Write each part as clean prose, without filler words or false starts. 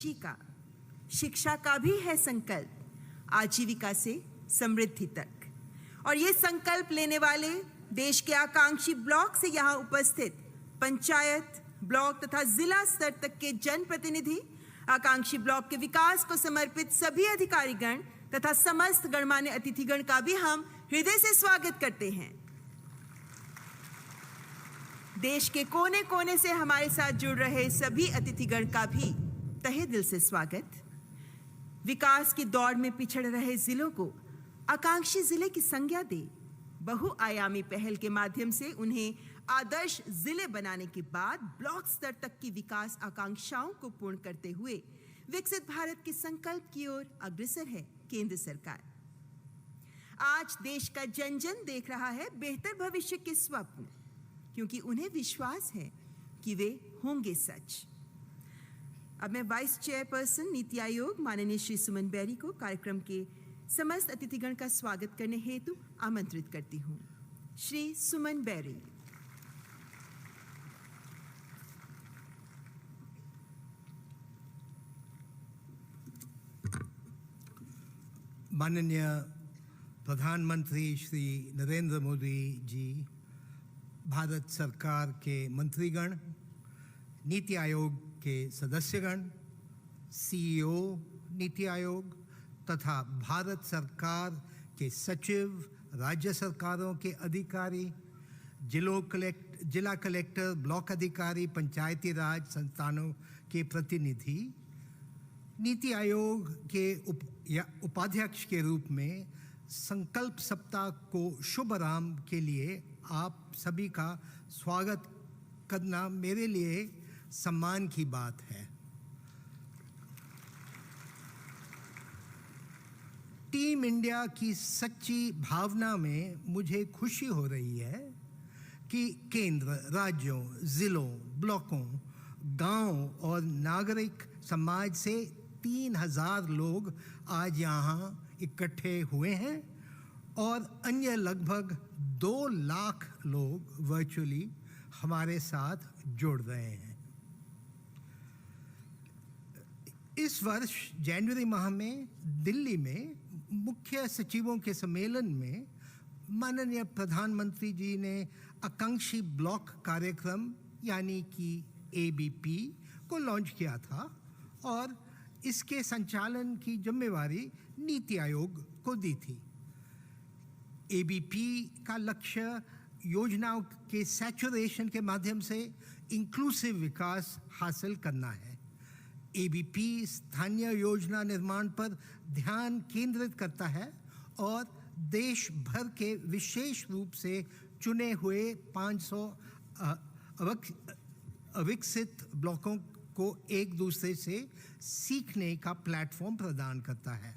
का शिक्षा का भी है संकल्प आजीविका से समृद्धि तक। और ये संकल्प लेने वाले देश के आकांक्षी ब्लॉक से यहाँ उपस्थित पंचायत, ब्लॉक तथा जिला स्तर तक के जनप्रतिनिधि, आकांक्षी ब्लॉक के विकास को समर्पित सभी अधिकारीगण तथा समस्त गणमान्य अतिथिगण का भी हम हृदय से स्वागत करते हैं। देश के कोने कोने से हमारे साथ जुड़ रहे सभी अतिथिगण का भी तहे दिल से स्वागत। विकास की दौड़ में पिछड़ रहे जिलों को आकांक्षी जिले की संज्ञा दे बहुआयामी पहल के माध्यम से उन्हें आदर्श जिले बनाने के बाद ब्लॉक स्तर तक की विकास आकांक्षाओं को पूर्ण करते हुए विकसित भारत के संकल्प की ओर अग्रसर है केंद्र सरकार। आज देश का जन जन देख रहा है बेहतर भविष्य के स्वप्न, क्योंकि उन्हें विश्वास है कि वे होंगे सच। अब मैं वाइस चेयरपर्सन नीति आयोग माननीय श्री सुमन बेरी को कार्यक्रम के समस्त अतिथिगण का स्वागत करने हेतु आमंत्रित करती हूँ। श्री सुमन बेरी। माननीय प्रधानमंत्री श्री नरेंद्र मोदी जी, भारत सरकार के मंत्रीगण, नीति आयोग के सदस्यगण, सीईओ नीति आयोग तथा भारत सरकार के सचिव, राज्य सरकारों के अधिकारी, जिला कलेक्टर, ब्लॉक अधिकारी, पंचायती राज संस्थानों के प्रतिनिधि, नीति आयोग के उपाध्यक्ष के रूप में संकल्प सप्ताह को शुभ आरंभ के लिए आप सभी का स्वागत करना मेरे लिए सम्मान की बात है। टीम इंडिया की सच्ची भावना में मुझे खुशी हो रही है कि केंद्र, राज्यों, जिलों, ब्लॉकों, गांव और नागरिक समाज से 3000 लोग आज यहाँ इकट्ठे हुए हैं और अन्य लगभग 2 लाख लोग वर्चुअली हमारे साथ जुड़ रहे हैं। इस वर्ष जनवरी माह में दिल्ली में मुख्य सचिवों के सम्मेलन में माननीय प्रधानमंत्री जी ने आकांक्षी ब्लॉक कार्यक्रम यानी कि एबीपी को लॉन्च किया था और इसके संचालन की जिम्मेवारी नीति आयोग को दी थी। एबीपी का लक्ष्य योजनाओं के सैचुरेशन के माध्यम से इंक्लूसिव विकास हासिल करना है। एबीपी स्थानीय योजना निर्माण पर ध्यान केंद्रित करता है और देश भर के विशेष रूप से चुने हुए 500 अविकसित ब्लॉकों को एक दूसरे से सीखने का प्लेटफॉर्म प्रदान करता है।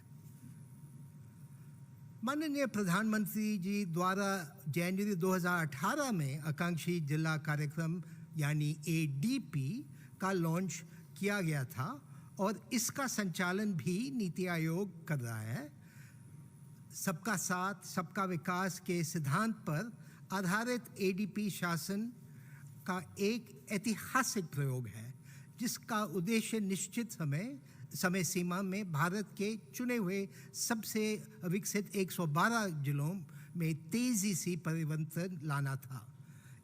माननीय प्रधानमंत्री जी द्वारा जनवरी 2018 में आकांक्षी जिला कार्यक्रम यानी एडीपी का लॉन्च किया गया था और इसका संचालन भी नीति आयोग कर रहा है। सबका साथ सबका विकास के सिद्धांत पर आधारित एडीपी शासन का एक ऐतिहासिक प्रयोग है जिसका उद्देश्य निश्चित समय सीमा में भारत के चुने हुए सबसे विकसित 112 जिलों में तेजी से परिवर्तन लाना था।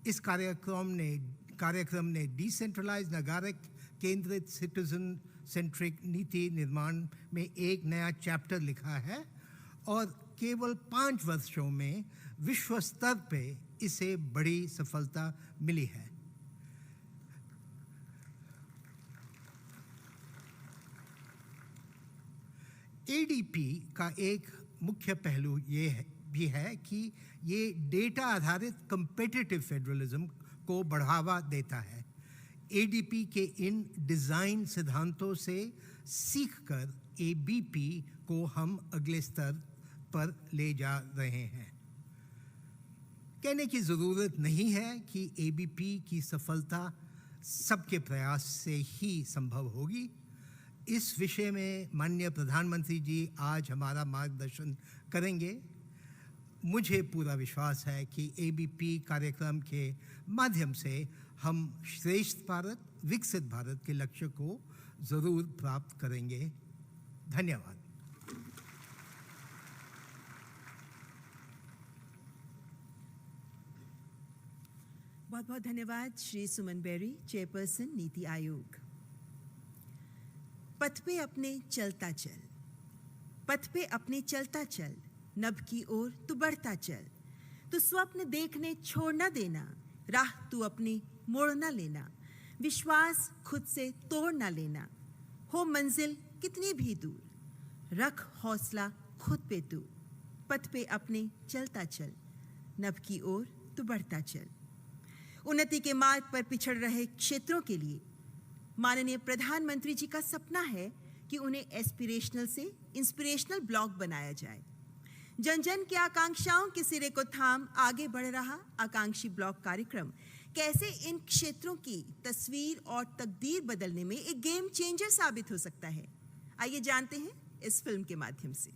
इस कार्यक्रम ने डिसेंट्रलाइज्ड नागरिक केंद्रित सिटीजन सेंट्रिक नीति निर्माण में एक नया चैप्टर लिखा है और केवल 5 वर्षों में विश्व स्तर पे इसे बड़ी सफलता मिली है। एडीपी का एक मुख्य पहलू ये भी है कि ये डेटा आधारित कम्पिटिटिव फेडरलिज्म को बढ़ावा देता है। एडीपी के इन डिज़ाइन सिद्धांतों से सीखकर एबीपी को हम अगले स्तर पर ले जा रहे हैं। कहने की ज़रूरत नहीं है कि एबीपी की सफलता सबके प्रयास से ही संभव होगी। इस विषय में माननीय प्रधानमंत्री जी आज हमारा मार्गदर्शन करेंगे। मुझे पूरा विश्वास है कि एबीपी कार्यक्रम के माध्यम से हम श्रेष्ठ भारत, विकसित भारत के लक्ष्य को ज़रूर प्राप्त करेंगे। धन्यवाद। बहुत बहुत धन्यवाद श्री सुमन बेरी, चेयरपर्सन नीति आयोग। पथ पे अपने चलता चल, पथ पे अपने चलता चल, नभ की ओर तू बढ़ता चल, तू स्वप्न देखने छोड़ ना देना, राह तू अपनी मोड़ ना लेना, विश्वास खुद से तोड़ ना लेना, हो मंजिल कितनी भी दूर, रख हौसला खुद पे तू, पथ पे अपने चलता चल, नभ की ओर तू बढ़ता चल। उन्नति के मार्ग पर पिछड़ रहे क्षेत्रों के लिए माननीय प्रधानमंत्री जी का सपना है कि उन्हें एस्पिरेशनल से इंस्पिरेशनल ब्लॉक बनाया जाए। जन जन की आकांक्षाओं के सिरे को थाम आगे बढ़ रहा आकांक्षी ब्लॉक कार्यक्रम कैसे इन क्षेत्रों की तस्वीर और तकदीर बदलने में एक गेम चेंजर साबित हो सकता है, आइए जानते हैं इस फिल्म के माध्यम से।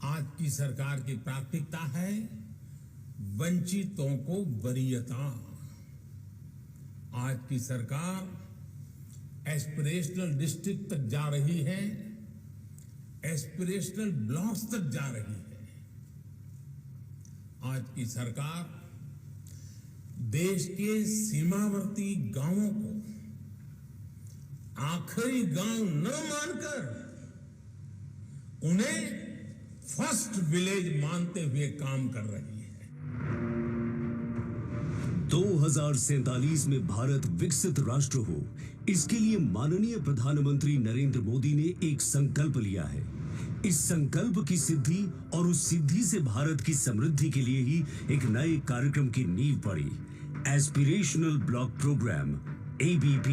आज की सरकार की प्राथमिकता है वंचितों को वरीयता। आज की सरकार एस्पिरेशनल डिस्ट्रिक्ट तक जा रही है, एस्पिरेशनल ब्लॉक्स तक जा रही है। आज की सरकार देश के सीमावर्ती गांवों को आखिरी गांव न मानकर उन्हें फर्स्ट विलेज मानते हुए काम कर रही है। 2047 में भारत विकसित राष्ट्र हो, इसके लिए माननीय प्रधानमंत्री नरेंद्र मोदी ने एक संकल्प लिया है। इस संकल्प की सिद्धि और उस सिद्धि से भारत की समृद्धि के लिए ही एक नए कार्यक्रम की नींव पड़ी, aspirational block program ABP।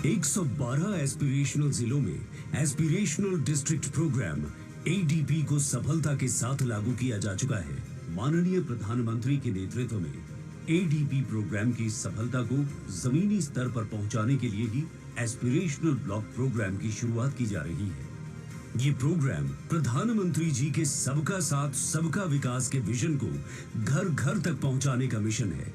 112 aspirational जिलों में एस्पिरेशनल डिस्ट्रिक्ट प्रोग्राम ADP को सफलता के साथ लागू किया जा चुका है। माननीय प्रधानमंत्री के नेतृत्व में ADP प्रोग्राम की सफलता को जमीनी स्तर पर पहुंचाने के लिए ही एस्पिरेशनल ब्लॉक प्रोग्राम की शुरुआत की जा रही है। ये प्रोग्राम प्रधानमंत्री जी के सबका साथ सबका विकास के विजन को घर घर तक पहुंचाने का मिशन है।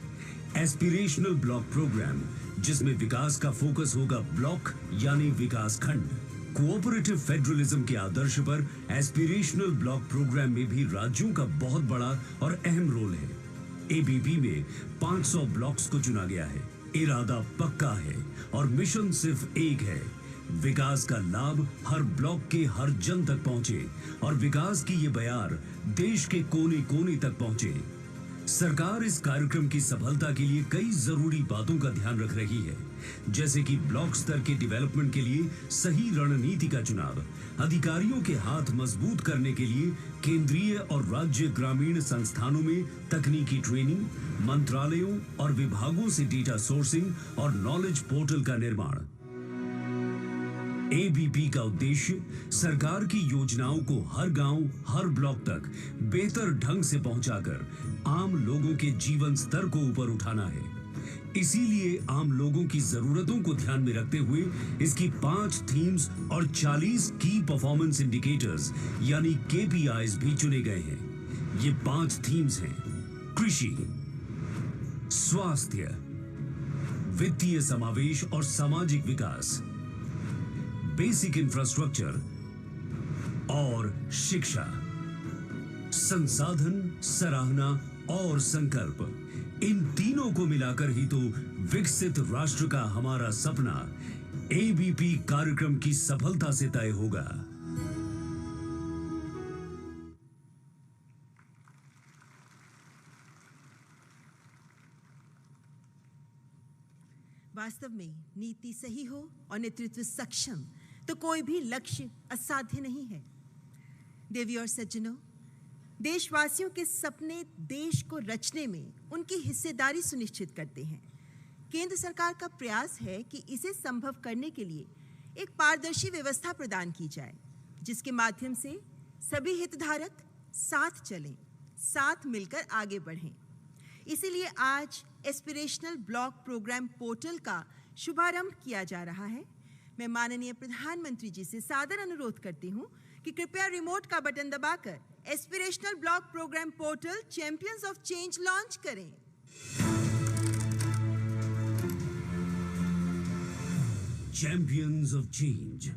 एस्पिरेशनल ब्लॉक प्रोग्राम जिसमें विकास का फोकस होगा ब्लॉक यानी विकास खंड। कोऑपरेटिव फेडरलिज्म के आदर्श पर एस्पिरेशनल ब्लॉक प्रोग्राम में भी राज्यों का बहुत बड़ा और अहम रोल है। ABP में 500 ब्लॉक्स को चुना गया है। इरादा पक्का है और मिशन सिर्फ एक है, विकास का लाभ हर ब्लॉक के हर जन तक पहुंचे और विकास की ये बयार देश के कोने कोने तक पहुंचे। सरकार इस कार्यक्रम की सफलता के लिए कई जरूरी बातों का ध्यान रख रही है, जैसे कि ब्लॉक स्तर के डेवलपमेंट के लिए सही रणनीति का चुनाव, अधिकारियों के हाथ मजबूत करने के लिए केंद्रीय और राज्य ग्रामीण संस्थानों में तकनीकी ट्रेनिंग, मंत्रालयों और विभागों से डेटा सोर्सिंग और नॉलेज पोर्टल का निर्माण। ABP का उद्देश्य सरकार की योजनाओं को हर गांव, हर ब्लॉक तक बेहतर ढंग से पहुंचाकर आम लोगों के जीवन स्तर को ऊपर उठाना है। इसीलिए आम लोगों की जरूरतों को ध्यान में रखते हुए इसकी 5 थीम्स और 40 की परफॉर्मेंस इंडिकेटर्स यानी KPIs भी चुने गए हैं। ये 5 थीम्स हैं: कृषि, स्वास्थ्य, वित्तीय समावेश और सामाजिक विकास, बेसिक इंफ्रास्ट्रक्चर और शिक्षा, संसाधन, सराहना और संकल्प। इन तीनों को मिलाकर ही तो विकसित राष्ट्र का हमारा सपना ABP कार्यक्रम की सफलता से तय होगा। वास्तव में नीति सही हो और नेतृत्व सक्षम तो कोई भी लक्ष्य असाध्य नहीं है। देवी और सज्जनों, देशवासियों के सपने देश को रचने में उनकी हिस्सेदारी सुनिश्चित करते हैं। केंद्र सरकार का प्रयास है कि इसे संभव करने के लिए एक पारदर्शी व्यवस्था प्रदान की जाए, जिसके माध्यम से सभी हितधारक साथ चलें, साथ मिलकर आगे बढ़ें। इसीलिए आज एस्पिरेशनल ब्लॉक प्रोग्राम पोर्टल का शुभारंभ किया जा रहा है। मैं माननीय प्रधानमंत्री जी से सादर अनुरोध करती हूं कि कृपया रिमोट का बटन दबाकर aspirational block program portal champions of change launch करें। Champions of change.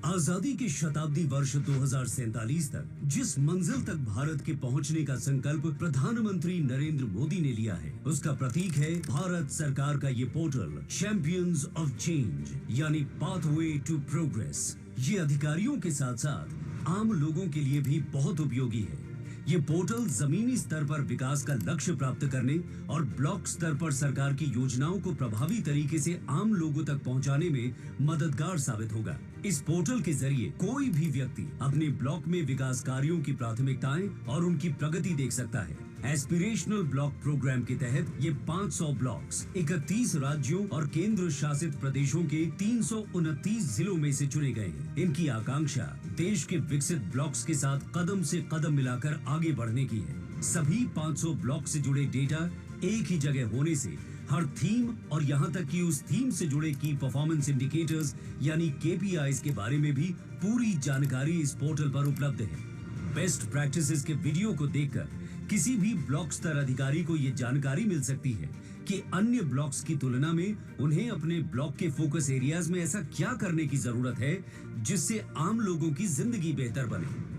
आजादी के शताब्दी वर्ष 2047 तक जिस मंजिल तक भारत के पहुंचने का संकल्प प्रधानमंत्री नरेंद्र मोदी ने लिया है, उसका प्रतीक है भारत सरकार का ये पोर्टल चैंपियंस ऑफ चेंज, यानी पाथवे टू प्रोग्रेस। ये अधिकारियों के साथ साथ आम लोगों के लिए भी बहुत उपयोगी है। ये पोर्टल जमीनी स्तर पर विकास का लक्ष्य प्राप्त करने और ब्लॉक स्तर पर सरकार की योजनाओं को प्रभावी तरीके से आम लोगों तक पहुंचाने में मददगार साबित होगा। इस पोर्टल के जरिए कोई भी व्यक्ति अपने ब्लॉक में विकास कार्यों की प्राथमिकताएं और उनकी प्रगति देख सकता है। एस्पिरेशनल ब्लॉक प्रोग्राम के तहत ये 500 ब्लॉक्स 31 राज्यों और केंद्र शासित प्रदेशों के 329 जिलों में से चुने गए हैं। इनकी आकांक्षा देश के विकसित ब्लॉक्स के साथ कदम से कदम मिलाकर आगे बढ़ने की है। सभी 500 ब्लॉक से जुड़े डेटा एक ही जगह होने से हर थीम और यहाँ तक कि उस थीम से जुड़े की परफॉर्मेंस इंडिकेटर्स यानी KPIs के बारे में भी पूरी जानकारी इस पोर्टल पर उपलब्ध है। बेस्ट प्रैक्टिसेस के वीडियो को देखकर किसी भी ब्लॉक स्तर अधिकारी को ये जानकारी मिल सकती है कि अन्य ब्लॉक्स की तुलना में उन्हें अपने ब्लॉक के फोकस एरियाज में ऐसा क्या करने की जरूरत है जिससे आम लोगों की जिंदगी बेहतर बने।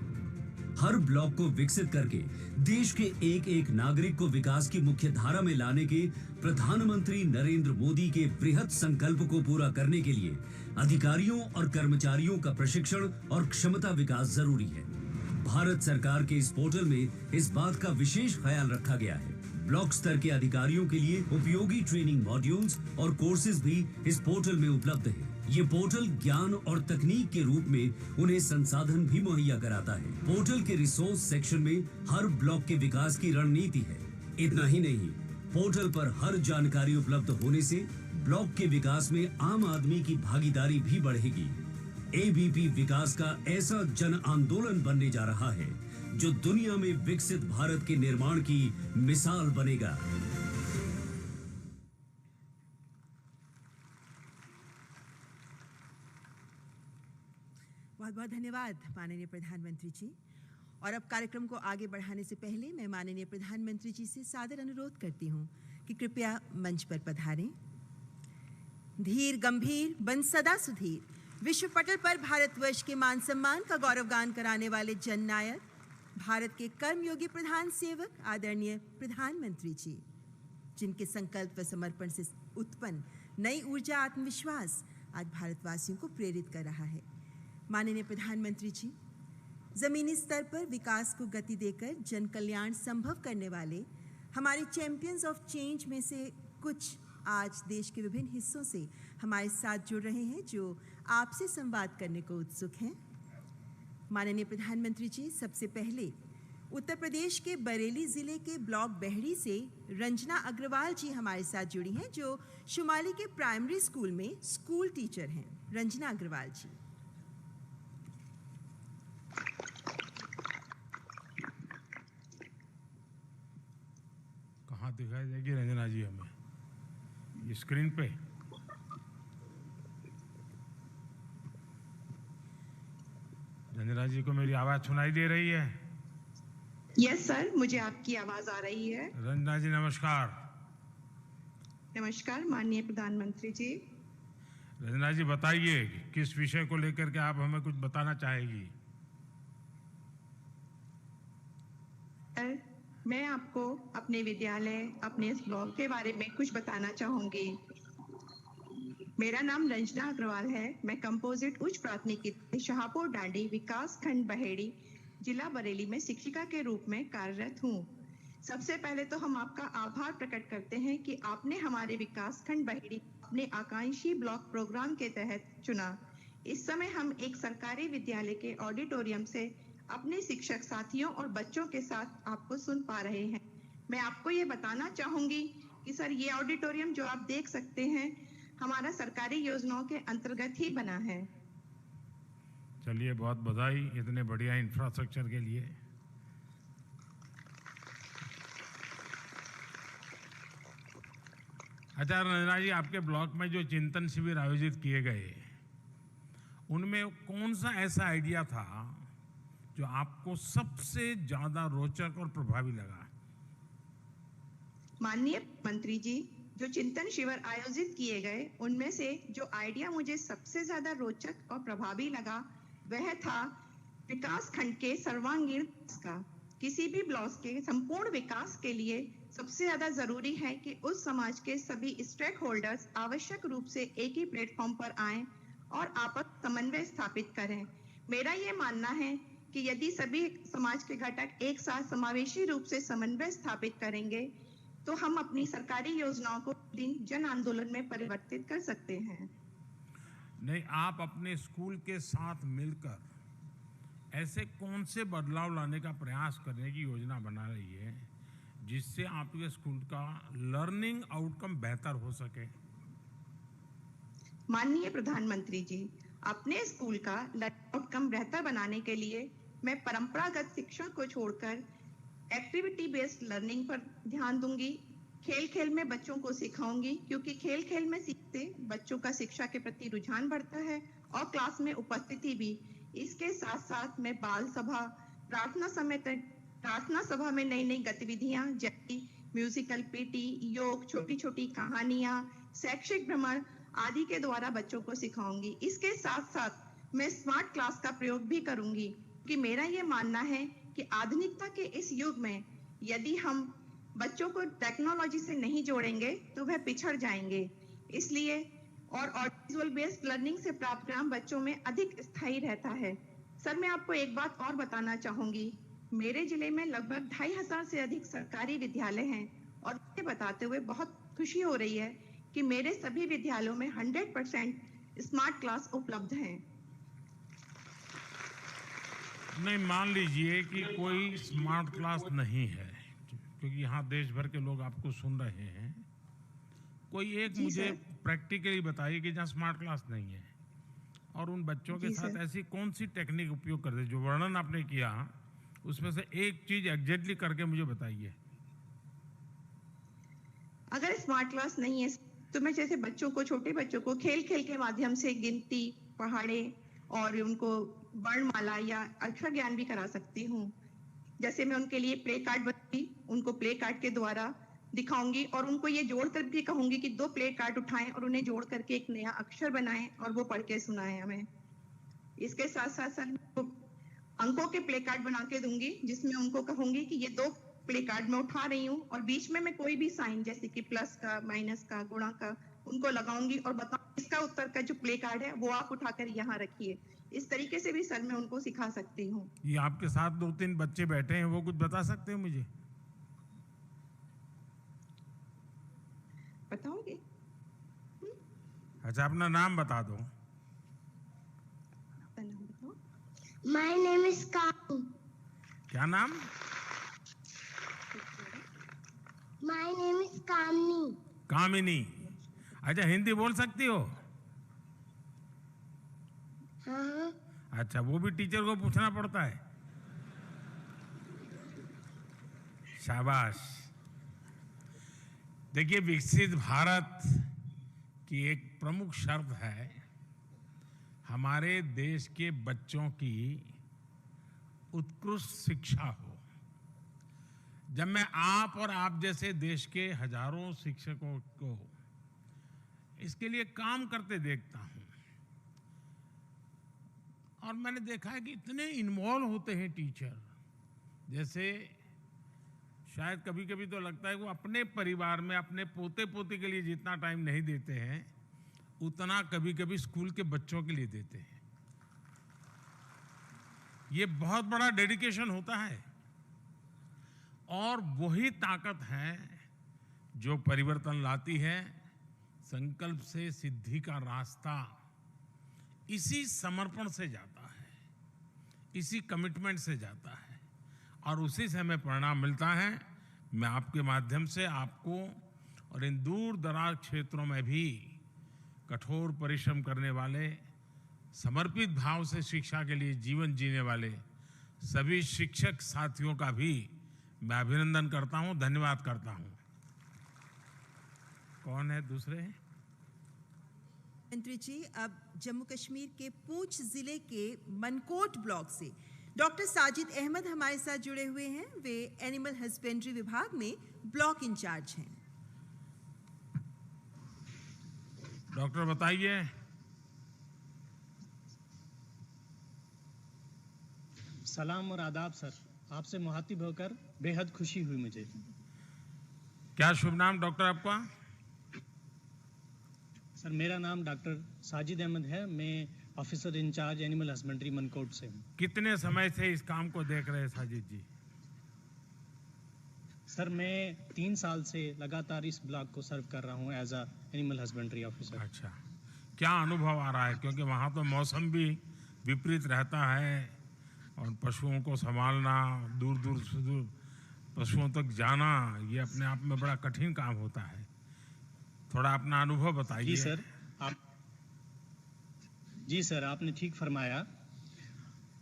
हर ब्लॉक को विकसित करके देश के एक एक नागरिक को विकास की मुख्य धारा में लाने के प्रधानमंत्री नरेंद्र मोदी के बृहत संकल्प को पूरा करने के लिए अधिकारियों और कर्मचारियों का प्रशिक्षण और क्षमता विकास जरूरी है। भारत सरकार के इस पोर्टल में इस बात का विशेष ख्याल रखा गया है। ब्लॉक स्तर के अधिकारियों के लिए उपयोगी ट्रेनिंग मॉड्यूल्स और कोर्सेज भी इस पोर्टल में उपलब्ध है। ये पोर्टल ज्ञान और तकनीक के रूप में उन्हें संसाधन भी मुहैया कराता है। पोर्टल के रिसोर्स सेक्शन में हर ब्लॉक के विकास की रणनीति है। इतना ही नहीं, पोर्टल पर हर जानकारी उपलब्ध होने से ब्लॉक के विकास में आम आदमी की भागीदारी भी बढ़ेगी। ABP विकास का ऐसा जन आंदोलन बनने जा रहा है जो दुनिया में विकसित भारत के निर्माण की मिसाल बनेगा। बहुत बहुत धन्यवाद माननीय प्रधानमंत्री जी। और अब कार्यक्रम को आगे बढ़ाने से पहले मैं माननीय प्रधानमंत्री जी से सादर अनुरोध करती हूँ कि कृपया मंच पर पधारें। धीर गंभीर बन सदा सुधीर, विश्व पटल पर भारतवर्ष के मान सम्मान का गौरवगान कराने वाले जननायक, भारत के कर्मयोगी प्रधान सेवक आदरणीय प्रधानमंत्री जी, जिनके संकल्प व समर्पण से उत्पन्न नई ऊर्जा आत्मविश्वास आज भारतवासियों को प्रेरित कर रहा है। माननीय प्रधानमंत्री जी, जमीनी स्तर पर विकास को गति देकर जन कल्याण संभव करने वाले हमारे चैंपियंस ऑफ चेंज में से कुछ आज देश के विभिन्न हिस्सों से हमारे साथ जुड़ रहे हैं, जो आपसे संवाद करने को उत्सुक हैं। माननीय प्रधानमंत्री जी, सबसे पहले उत्तर प्रदेश के बरेली जिले के ब्लॉक बहड़ी से रंजना अग्रवाल जी हमारे साथ जुड़ी हैं, जो शुमाली के प्राइमरी स्कूल में स्कूल टीचर हैं। रंजना अग्रवाल जी। कहाँ दिखाई देगी रंजना जी हमें? स्क्रीन पे? रंजना जी को मेरी आवाज सुनाई दे रही है? यस सर, मुझे आपकी आवाज आ रही है। रंजना जी नमस्कार। नमस्कार माननीय प्रधानमंत्री जी। रंजना जी बताइए किस विषय को लेकर के आप हमें कुछ बताना चाहेगी? सर, मैं आपको अपने विद्यालय, अपने इस ब्लॉक के बारे में कुछ बताना चाहूंगी। मेरा नाम रंजना अग्रवाल है। मैं कंपोजिट उच्च प्राथमिक शाहपुर डांडी विकास खंड बहेड़ी जिला बरेली में शिक्षिका के रूप में कार्यरत हूँ। सबसे पहले तो हम आपका आभार प्रकट करते हैं कि आपने हमारे विकास खंड बहेड़ी अपने आकांक्षी ब्लॉक प्रोग्राम के तहत चुना। इस समय हम एक सरकारी विद्यालय के ऑडिटोरियम से अपने शिक्षक साथियों और बच्चों के साथ आपको सुन पा रहे हैं। मैं आपको ये बताना चाहूंगी कि सर, ये ऑडिटोरियम जो आप देख सकते हैं हमारा सरकारी योजनाओं के अंतर्गत ही बना है। चलिए, बहुत बधाई इतने बढ़िया इंफ्रास्ट्रक्चर के लिए। अच्छा रंजना जी, आपके ब्लॉक में जो चिंतन शिविर आयोजित किए गए उनमें कौन सा ऐसा आइडिया था जो आपको सबसे ज्यादा रोचक और प्रभावी लगा? माननीय मंत्री जी, जो चिंतन शिविर आयोजित किए गए उनमें से जो आइडिया मुझे सबसे ज्यादा रोचक और प्रभावी लगा वह था विकास खंड के सर्वांगीण विकास का। किसी भी ब्लॉक के संपूर्ण विकास के लिए सबसे ज्यादा जरूरी है कि उस समाज के सभी स्टेक होल्डर्स आवश्यक रूप से एक ही प्लेटफॉर्म पर आएं और आपस समन्वय स्थापित करें। मेरा ये मानना है कि यदि सभी समाज के घटक एक साथ समावेशी रूप से समन्वय स्थापित करेंगे तो हम अपनी सरकारी योजनाओं को जन आंदोलन में परिवर्तित कर सकते हैं। नहीं, आप अपने स्कूल के साथ मिलकर ऐसे कौन से बदलाव लाने का प्रयास करने की योजना बना रही है जिससे आपके स्कूल का लर्निंग आउटकम बेहतर हो सके? माननीय प्रधानमंत्री जी, अपने स्कूल का लर्निंग आउटकम बेहतर बनाने के लिए मैं परंपरागत शिक्षा को छोड़कर एक्टिविटी बेस्ड लर्निंग पर ध्यान दूंगी। खेल खेल में बच्चों को सिखाऊंगी, क्योंकि खेल खेल में सीखते बच्चों का शिक्षा के प्रति रुझान बढ़ता है और क्लास में उपस्थिति भी। इसके साथ साथ मैं बाल सभा, प्रार्थना सभा में नई नई गतिविधियां जैसे म्यूजिकल पीटी, योग, छोटी छोटी कहानियां, शैक्षिक भ्रमण आदि के द्वारा बच्चों को सिखाऊंगी। इसके साथ साथ मैं स्मार्ट क्लास का प्रयोग भी करूंगी, कि मेरा ये मानना है कि आधुनिकता के इस युग में यदि हम बच्चों को टेक्नोलॉजी से नहीं जोड़ेंगे तो वह पिछड़ जाएंगे। इसलिए और विजुअल बेस्ड लर्निंग से प्राप्त ज्ञान बच्चों में अधिक स्थायी रहता है। सर, मैं आपको एक बात और बताना चाहूंगी। मेरे जिले में लगभग 2500 से अधिक सरकारी विद्यालय हैं और ये बताते हुए बहुत खुशी हो रही है कि मेरे सभी विद्यालयों में 100% स्मार्ट क्लास उपलब्ध हैं। नहीं, मान लीजिए कि कोई स्मार्ट क्लास नहीं है, क्योंकि यहाँ देश भर के लोग आपको सुन रहे हैं। कोई एक मुझे प्रैक्टिकली बताइए कि जहाँ स्मार्ट क्लास नहीं है और उन बच्चों के साथ ऐसी कौन सी टेक्निक उपयोग करते, जो वर्णन आपने किया उसमें से एक चीज एग्जैक्टली करके मुझे बताइए। अगर स्मार्ट क्लास नहीं है तो मैं जैसे बच्चों को, छोटे बच्चों को खेल खेल के माध्यम से गिनती, पहाड़े और उनको वर्णमाला या अक्षर ज्ञान भी करा सकती हूँ। जैसे मैं उनके लिए प्ले कार्ड बनाऊंगी, उनको प्ले कार्ड के द्वारा दिखाऊंगी और उनको ये जोड़ कर भी कहूंगी कि 2 प्ले कार्ड उठाएं और उन्हें जोड़ करके एक नया अक्षर बनाएं और वो पढ़ के सुनाएं हमें। इसके साथ साथ सर अंकों के प्ले कार्ड बना के दूंगी, जिसमें उनको कहूंगी कि ये 2 प्ले कार्ड मैं उठा रही हूँ और बीच में मैं कोई भी साइन जैसे कि प्लस का, माइनस का, गुणा का उनको लगाऊंगी और बताऊंगी इसका उत्तर का जो प्ले कार्ड है वो आप उठाकर यहाँ रखिए। इस तरीके से भी सर मैं उनको सिखा सकती हूँ। ये आपके साथ 2-3 बच्चे बैठे हैं, वो कुछ बता सकते हैं मुझे? बताओगे? अच्छा, अपना नाम बता दो। My name is Kamu. क्या नाम? My name is Kamini. कामिनी। अच्छा, हिंदी बोल सकती हो? हाँ। अच्छा, वो भी टीचर को पूछना पड़ता है? शाबाश। देखिए, विकसित भारत की एक प्रमुख शर्त है हमारे देश के बच्चों की उत्कृष्ट शिक्षा हो। जब मैं आप और आप जैसे देश के हजारों शिक्षकों को इसके लिए काम करते देखता हूं और मैंने देखा है कि इतने इन्वॉल्व होते हैं टीचर, जैसे शायद कभी कभी तो लगता है वो अपने परिवार में अपने पोते पोती के लिए जितना टाइम नहीं देते हैं उतना कभी कभी स्कूल के बच्चों के लिए देते हैं। ये बहुत बड़ा डेडिकेशन होता है और वही ताकत है जो परिवर्तन लाती है। संकल्प से सिद्धि का रास्ता इसी समर्पण से जाता है, इसी कमिटमेंट से जाता है और उसी से हमें परिणाम मिलता है। मैं आपके माध्यम से आपको और इन दूर दराज क्षेत्रों में भी कठोर परिश्रम करने वाले, समर्पित भाव से शिक्षा के लिए जीवन जीने वाले सभी शिक्षक साथियों का भी मैं अभिनंदन करता हूं, धन्यवाद करता हूं। कौन है दूसरे? मंत्री जी, अब जम्मू कश्मीर के पूंछ जिले के मनकोट ब्लॉक से डॉक्टर साजिद अहमद हमारे साथ जुड़े हुए हैं। वे एनिमल हस्बेंड्री विभाग में ब्लॉक इंचार्ज हैं। डॉक्टर बताइए। सलाम और आदाब सर, आपसे मुखातिब होकर बेहद खुशी हुई मुझे। क्या शुभ नाम डॉक्टर आपका? सर मेरा नाम डॉक्टर साजिद अहमद है। मैं officer incharge animal husbandry Mankot से हूँ। कितने समय से इस काम को देख रहे हैं साजिद जी? सर मैं 3 साल से लगातार इस ब्लॉक को सर्व कर रहा हूँ as a animal husbandry officer. अच्छा, क्या अनुभव आ रहा है? क्योंकि वहाँ तो मौसम भी विपरीत रहता है और पशुओं को संभालना, दूर दूर से दूर पशुओं तक जाना, ये अपने आप में बड़ा कठिन काम होता है। थोड़ा अपना अनुभव बताइए। जी सर, आपने ठीक फरमाया।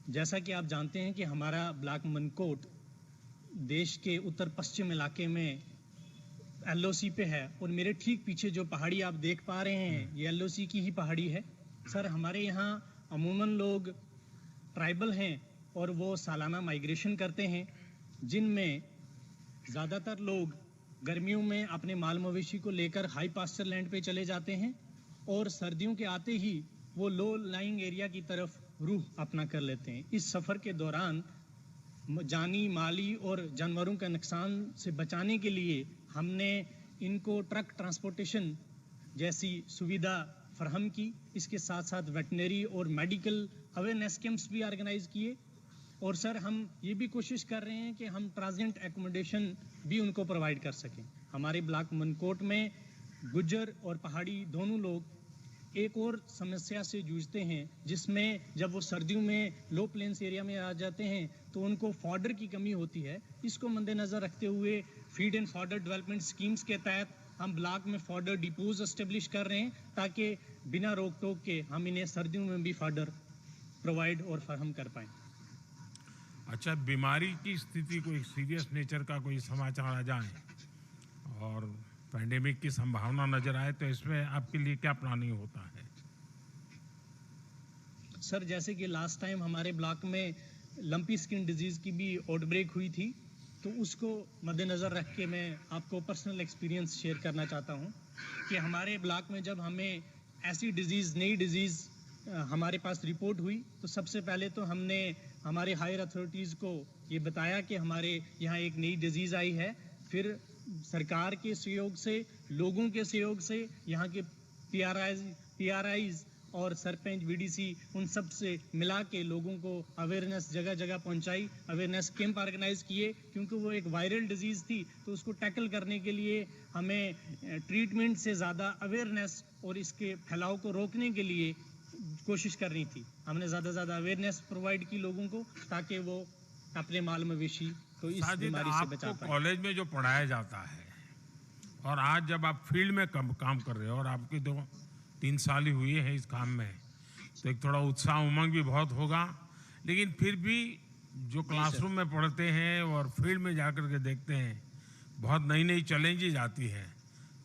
जैसा कि आप जानते हैं कि हमारा ब्लॉक मनकोट देश के उत्तर पश्चिम इलाके में LOC पे है और मेरे ठीक पीछे जो पहाड़ी आप देख पा रहे हैं ये LOC की ही पहाड़ी है। सर हमारे यहाँ अमूमन लोग ट्राइबल हैं और वो सालाना माइग्रेशन करते हैं, जिनमें ज़्यादातर लोग गर्मियों में अपने माल मवेशी को लेकर हाई पास्चर लैंड पे चले जाते हैं और सर्दियों के आते ही वो लो लाइंग एरिया की तरफ रुख अपना कर लेते हैं। इस सफ़र के दौरान जानी माली और जानवरों का नुकसान से बचाने के लिए हमने इनको ट्रक ट्रांसपोर्टेशन जैसी सुविधा फराहम की। इसके साथ साथ वेटनरी और मेडिकल अवेयरनेस कैंप्स भी ऑर्गेनाइज किए और सर हम ये भी कोशिश कर रहे हैं कि हम ट्रांजिएंट एकोमोडेशन भी उनको प्रोवाइड कर सकें। हमारे ब्लॉक मनकोट में गुज्जर और पहाड़ी दोनों लोग एक और समस्या से जूझते हैं, जिसमें जब वो सर्दियों में लो प्लेन्स एरिया में आ जाते हैं तो उनको फॉडर की कमी होती है। इसको मद्देनज़र रखते हुए feed and fodder development schemes के तहत हम ब्लॉक में फॉडर डिपोज एस्टेब्लिश कर रहे हैं ताकि बिना रोक टोक के हम इन्हें सर्दियों में भी फॉडर प्रोवाइड और फराहम कर पाएँ। अच्छा, बीमारी की स्थिति कोई सीरियस नेचर का कोई समाचार आ जाए और पैंडेमिक की संभावना नजर आए तो इसमें आपके लिए क्या प्लानिंग होता है? सर जैसे कि लास्ट टाइम हमारे ब्लॉक में लंपी स्किन डिजीज की भी आउटब्रेक हुई थी, तो उसको मद्देनज़र रख के मैं आपको पर्सनल एक्सपीरियंस शेयर करना चाहता हूँ कि हमारे ब्लॉक में जब हमें ऐसी डिजीज़, नई डिजीज़ हमारे पास रिपोर्ट हुई तो सबसे पहले तो हमने हमारे हायर अथॉरिटीज़ को ये बताया कि हमारे यहाँ एक नई डिजीज़ आई है। फिर सरकार के सहयोग से, लोगों के सहयोग से, यहाँ के PRIs और सरपंच VDC उन सब से मिला के लोगों को अवेयरनेस जगह जगह पहुंचाई, अवेयरनेस कैंप ऑर्गेनाइज किए, क्योंकि वो एक वायरल डिजीज़ थी तो उसको टैकल करने के लिए हमें ट्रीटमेंट से ज़्यादा अवेयरनेस और इसके फैलाव को रोकने के लिए कोशिश करनी थी। हमने ज़्यादा अवेयरनेस प्रोवाइड की लोगों को ताकि वो अपने माल मवेशी को इस बीमारी से बचा पाए। कॉलेज में जो पढ़ाया जाता है और आज जब आप फील्ड में काम कर रहे हो और आपकी 2-3 साल ही हुए हैं इस काम में, तो एक थोड़ा उत्साह उमंग भी बहुत होगा, लेकिन फिर भी जो क्लासरूम में पढ़ते हैं और फील्ड में जाकर के देखते हैं बहुत नई नई चैलेंजेज आती हैं।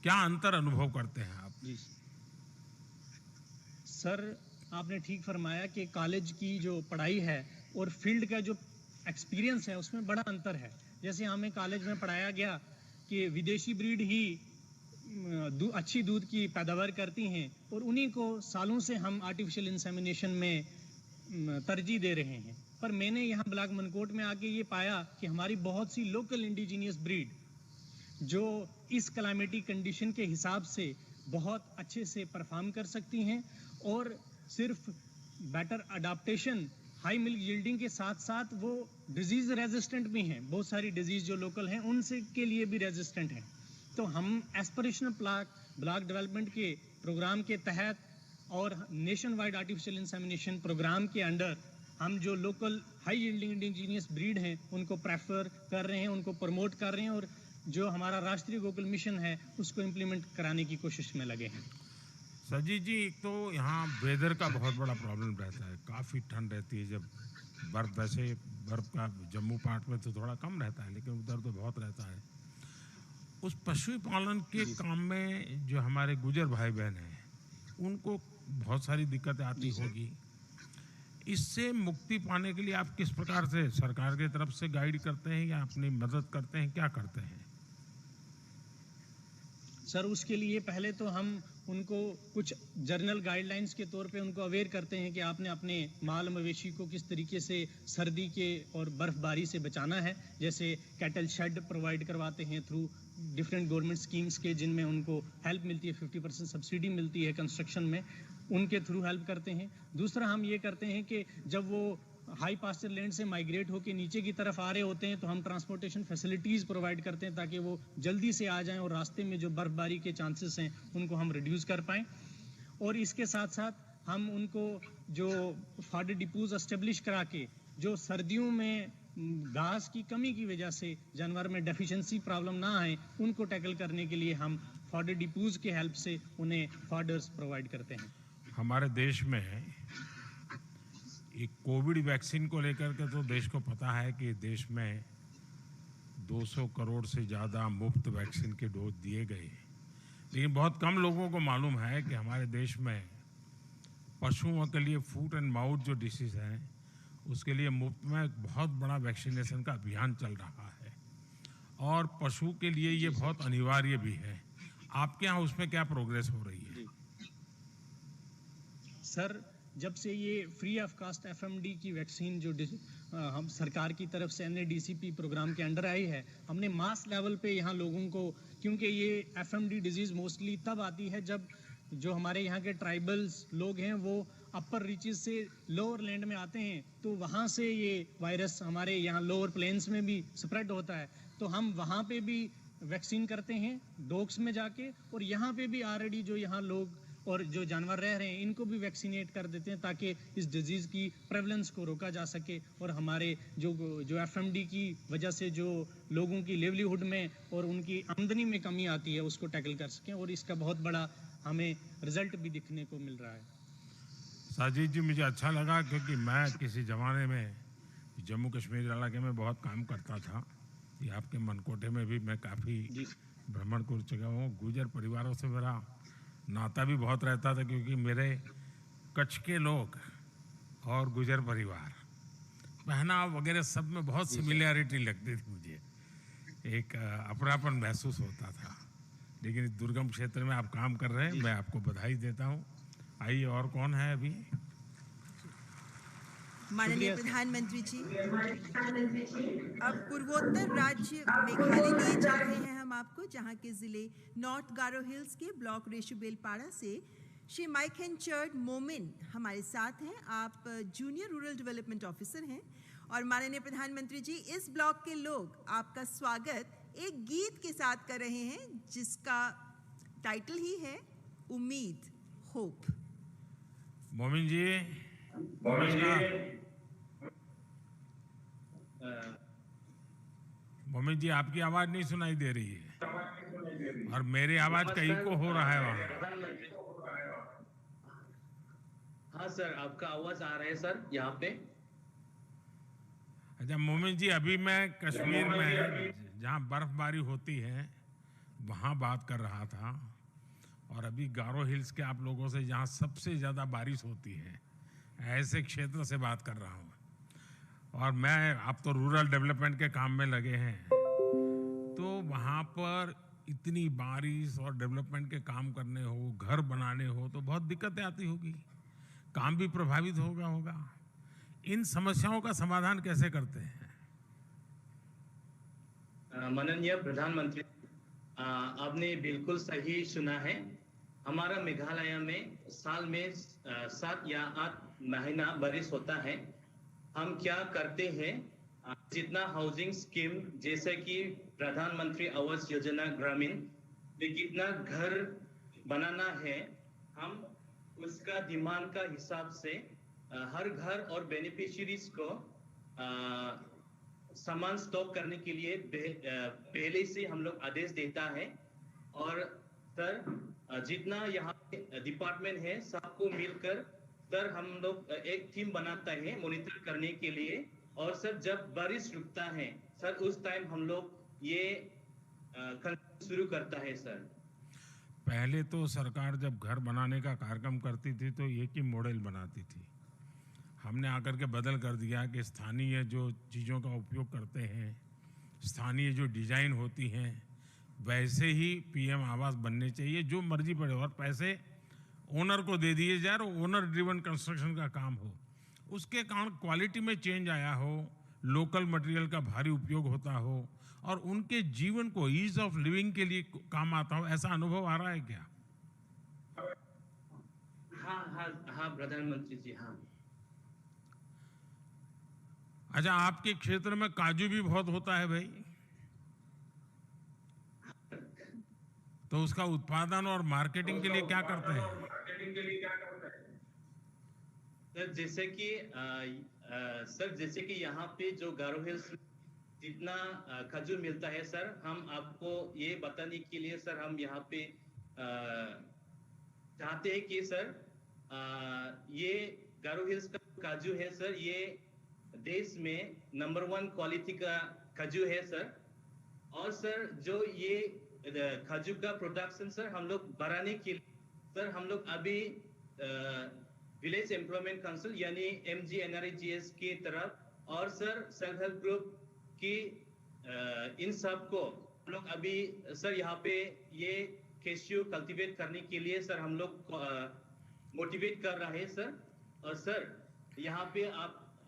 क्या अंतर अनुभव करते हैं आप? जी सर, आपने ठीक फरमाया कि कॉलेज की जो पढ़ाई है और फील्ड का जो एक्सपीरियंस है उसमें बड़ा अंतर है। जैसे हमें कॉलेज में पढ़ाया गया कि विदेशी ब्रीड ही अच्छी दूध की पैदावार करती हैं और उन्हीं को सालों से हम आर्टिफिशियल इंसेमिनेशन में तरजीह दे रहे हैं। पर मैंने यहाँ ब्लॉक मनकोट में आके ये पाया कि हमारी बहुत सी लोकल इंडिजीनियस ब्रीड जो इस क्लाइमेटिक कंडीशन के हिसाब से बहुत अच्छे से परफॉर्म कर सकती हैं और सिर्फ better adaptation, high milk yielding के साथ साथ वो डिजीज़ रेजिस्टेंट भी हैं। बहुत सारी डिजीज़ जो लोकल हैं उनसे के लिए भी रेजिस्टेंट हैं। तो हम एस्पिरेशनल ब्लॉक डेवलपमेंट के प्रोग्राम के तहत और nationwide artificial insemination program के अंडर हम जो local high yielding indigenous breed हैं उनको प्रेफर कर रहे हैं, उनको प्रमोट कर रहे हैं और जो हमारा राष्ट्रीय गोकुल मिशन है उसको इम्प्लीमेंट कराने की कोशिश में लगे हैं। सजीद जी, एक तो यहाँ वेदर का बहुत बड़ा प्रॉब्लम रहता है, काफ़ी ठंड रहती है। जब बर्फ़, वैसे बर्फ़ का जम्मू पार्ट में तो थोड़ा कम रहता है लेकिन उधर तो बहुत रहता है। उस पशुपालन के काम में जो हमारे गुजर भाई बहन हैं उनको बहुत सारी दिक्कतें आती होगी। इससे मुक्ति पाने के लिए आप किस प्रकार से सरकार की तरफ से गाइड करते हैं या अपनी मदद करते हैं, क्या करते हैं? सर उसके लिए पहले तो हम उनको कुछ जर्नल गाइडलाइंस के तौर पे उनको अवेयर करते हैं कि आपने अपने माल मवेशी को किस तरीके से सर्दी के और बर्फबारी से बचाना है। जैसे कैटल शेड प्रोवाइड करवाते हैं थ्रू डिफरेंट गवर्नमेंट स्कीम्स के, जिनमें उनको हेल्प मिलती है, 50% सब्सिडी मिलती है कंस्ट्रक्शन में, उनके थ्रू हेल्प करते हैं। दूसरा हम ये करते हैं कि जब वो हाई पास्चर लैंड से माइग्रेट होकर नीचे की तरफ आ रहे होते हैं तो हम ट्रांसपोर्टेशन फैसिलिटीज़ प्रोवाइड करते हैं ताकि वो जल्दी से आ जाएं और रास्ते में जो बर्फबारी के चांसेस हैं उनको हम रिड्यूस कर पाएं। और इसके साथ साथ हम उनको जो फॉडर डिपोज एस्टेब्लिश करा के जो सर्दियों में घास की कमी की वजह से जानवर में डेफिशिएंसी प्रॉब्लम ना आए, उनको टैकल करने के लिए हम फॉडर डिपोज के हेल्प से उन्हें फॉडर्स प्रोवाइड करते हैं। हमारे देश में एक कोविड वैक्सीन को लेकर के तो देश को पता है कि देश में 200 करोड़ से ज़्यादा मुफ्त वैक्सीन के डोज दिए गए, लेकिन बहुत कम लोगों को मालूम है कि हमारे देश में पशुओं के लिए फूट एंड माउथ जो डिसीज़ है उसके लिए मुफ्त में एक बहुत बड़ा वैक्सीनेशन का अभियान चल रहा है और पशु के लिए ये बहुत अनिवार्य भी है। आपके यहाँ उसमें क्या प्रोग्रेस हो रही है? सर जब से ये फ्री ऑफ कास्ट एफएमडी की वैक्सीन जो हम सरकार की तरफ से NADCP प्रोग्राम के अंडर आई है, हमने मास लेवल पे यहाँ लोगों को, क्योंकि ये एफएमडी डिजीज़ मोस्टली तब आती है जब जो हमारे यहाँ के ट्राइबल्स लोग हैं वो अपर रीचेस से लोअर लैंड में आते हैं, तो वहाँ से ये वायरस हमारे यहाँ लोअर प्लेन्स में भी स्प्रेड होता है। तो हम वहाँ पे भी वैक्सीन करते हैं डॉग्स में जाके, और यहाँ पे भी ऑलरेडी जो यहाँ लोग और जो जानवर रह रहे हैं इनको भी वैक्सीनेट कर देते हैं ताकि इस डिजीज़ की प्रेवलेंस को रोका जा सके और हमारे जो एफएमडी की वजह से जो लोगों की लिवलीहुड में और उनकी आमदनी में कमी आती है उसको टैकल कर सकें, और इसका बहुत बड़ा हमें रिजल्ट भी दिखने को मिल रहा है। साजिद जी, मुझे अच्छा लगा क्योंकि मैं किसी ज़माने में जम्मू कश्मीर इलाके में बहुत काम करता था। ये आपके मनकोटे में भी मैं काफ़ी भ्रमण कर चुका हूँ। गुजर परिवारों से मेरा नाता भी बहुत रहता था क्योंकि मेरे कच्छ के लोग और गुजर परिवार पहनाव वगैरह सब में बहुत सिमिलैरिटी लगती थी मुझे, एक अपनापन महसूस होता था। लेकिन इस दुर्गम क्षेत्र में आप काम कर रहे हैं, मैं आपको बधाई देता हूँ। आइए, और कौन है अभी? माननीय प्रधानमंत्री जी, अब पूर्वोत्तर राज्य मेघालय लिए चल रहे हैं हम आपको, जहां के जिले नॉर्थ गारो हिल्स के ब्लॉक रेशुबेलपाड़ा से श्री माइकन चर्ड मोमिन हमारे साथ हैं। आप जूनियर रूरल डेवलपमेंट ऑफिसर हैं और माननीय प्रधानमंत्री जी, इस ब्लॉक के लोग आपका स्वागत एक गीत के साथ कर रहे हैं जिसका टाइटल ही है उम्मीद, होप। मोमिन जी, मोमिन जी, आपकी आवाज नहीं सुनाई दे रही है और मेरी आवाज कहीं को हो रहा है वहाँ। हाँ सर, आपका आवाज आ रहा है सर यहाँ पे। अच्छा मोमिन जी, अभी मैं कश्मीर में जहाँ बर्फबारी होती है वहाँ बात कर रहा था, और अभी गारो हिल्स के आप लोगों से जहाँ सबसे ज़्यादा बारिश होती है ऐसे क्षेत्र से बात कर रहा हूँ। और मैं, आप तो रूरल डेवलपमेंट के काम में लगे हैं, तो वहाँ पर इतनी बारिश और डेवलपमेंट के काम करने हो, घर बनाने हो, तो बहुत दिक्कतें आती होगी, काम भी प्रभावित होगा। इन समस्याओं का समाधान कैसे करते हैं? माननीय प्रधानमंत्री, आपने बिल्कुल सही सुना है। हमारा मेघालय में साल में 7 या 8 महीना बारिश होता है। हम क्या करते हैं, जितना हाउसिंग स्कीम जैसे कि प्रधानमंत्री आवास योजना ग्रामीण में कितना घर बनाना है, हम उसका डिमांड का हिसाब से हर घर और बेनिफिशियरीज को सामान स्टॉक करने के लिए पहले से हम लोग आदेश देता है। और सर जितना यहाँ पे डिपार्टमेंट है सबको मिलकर सर हम लोग एक टीम बनाता है मॉनिटर करने के लिए। और सर जब बारिश रुकता है सर उस टाइम हम लोग ये शुरू करता है। सर पहले तो सरकार जब घर बनाने का कार्यक्रम करती थी तो एक ही मॉडल बनाती थी। हमने आकर के बदल कर दिया कि स्थानीय जो चीज़ों का उपयोग करते हैं, स्थानीय जो डिजाइन होती हैं, वैसे ही पीएम आवास बनने चाहिए, जो मर्जी पड़े, और पैसे ओनर को दे दिए जाए और ओनर ड्रिवन कंस्ट्रक्शन का काम हो। उसके कारण क्वालिटी में चेंज आया हो, लोकल मटेरियल का भारी उपयोग होता हो और उनके जीवन को ईज ऑफ लिविंग के लिए काम आता हो। ऐसा अनुभव आ रहा है क्या? हाँ प्रधानमंत्री जी, हाँ। अच्छा, आपके क्षेत्र में काजू भी बहुत होता है भाई, तो उसका उत्पादन और मार्केटिंग के लिए क्या करते हैं? सर जैसे कि यहाँ पे जो गारो हिल्स जितना खजूर मिलता है सर, हम आपको ये बताने के लिए सर हम यहाँ पे चाहते हैं कि सर ये गारो हिल्स का काजू है सर, ये देश में नंबर 1 क्वालिटी का खजूर है सर। और सर जो ये खजूर का प्रोडक्शन सर हम लोग बढ़ाने के लिए सर हम लोग अभी विलेज एम्प्लॉयमेंट काउंसिल यानी MGNREGS की तरफ और सर सेल्फ हेल्प ग्रुप की इन सब को हम लोग अभी सर यहाँ पे ये कैश्यू कल्टीवेट करने के लिए सर हम लोग मोटिवेट कर रहे हैं सर। और सर यहाँ पे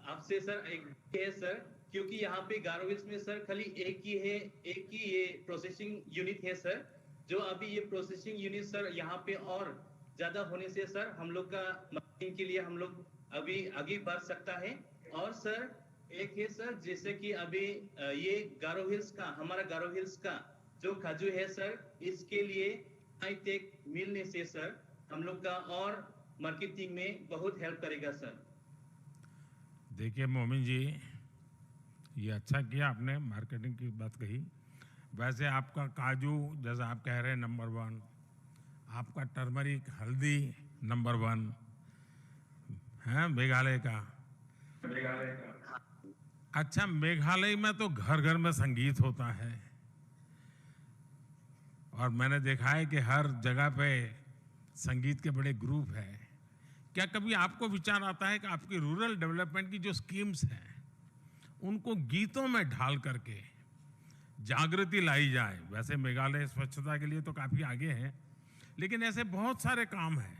आपसे सर एक है सर, क्योंकि यहाँ पे गारो हिल्स में सर खाली एक ही ये प्रोसेसिंग यूनिट है सर, जो अभी ये प्रोसेसिंग यूनिट सर यहाँ पे और ज्यादा होने से सर हम लोग का मार्केटिंग के लिए हम लोग अभी आगे बढ़ सकता है। और सर एक है सर, जैसे कि अभी ये गारो हिल्स का हमारा गारो हिल्स का जो खजूर है सर, इसके लिए हाईटेक मिलने से सर हम लोग का और मार्केटिंग में बहुत हेल्प करेगा सर। देखिए मोमिन जी, ये अच्छा किया आपने मार्केटिंग की बात कही। वैसे आपका काजू जैसा आप कह रहे हैं नंबर 1, आपका टर्मरिक हल्दी नंबर 1 है मेघालय का। अच्छा, मेघालय में तो घर घर में संगीत होता है और मैंने देखा है कि हर जगह पे संगीत के बड़े ग्रुप हैं। क्या कभी आपको विचार आता है कि आपकी रूरल डेवलपमेंट की जो स्कीम्स हैं उनको गीतों में ढाल करके जागृति लाई जाए? वैसे मेघालय स्वच्छता के लिए तो काफी आगे है, लेकिन ऐसे बहुत सारे काम हैं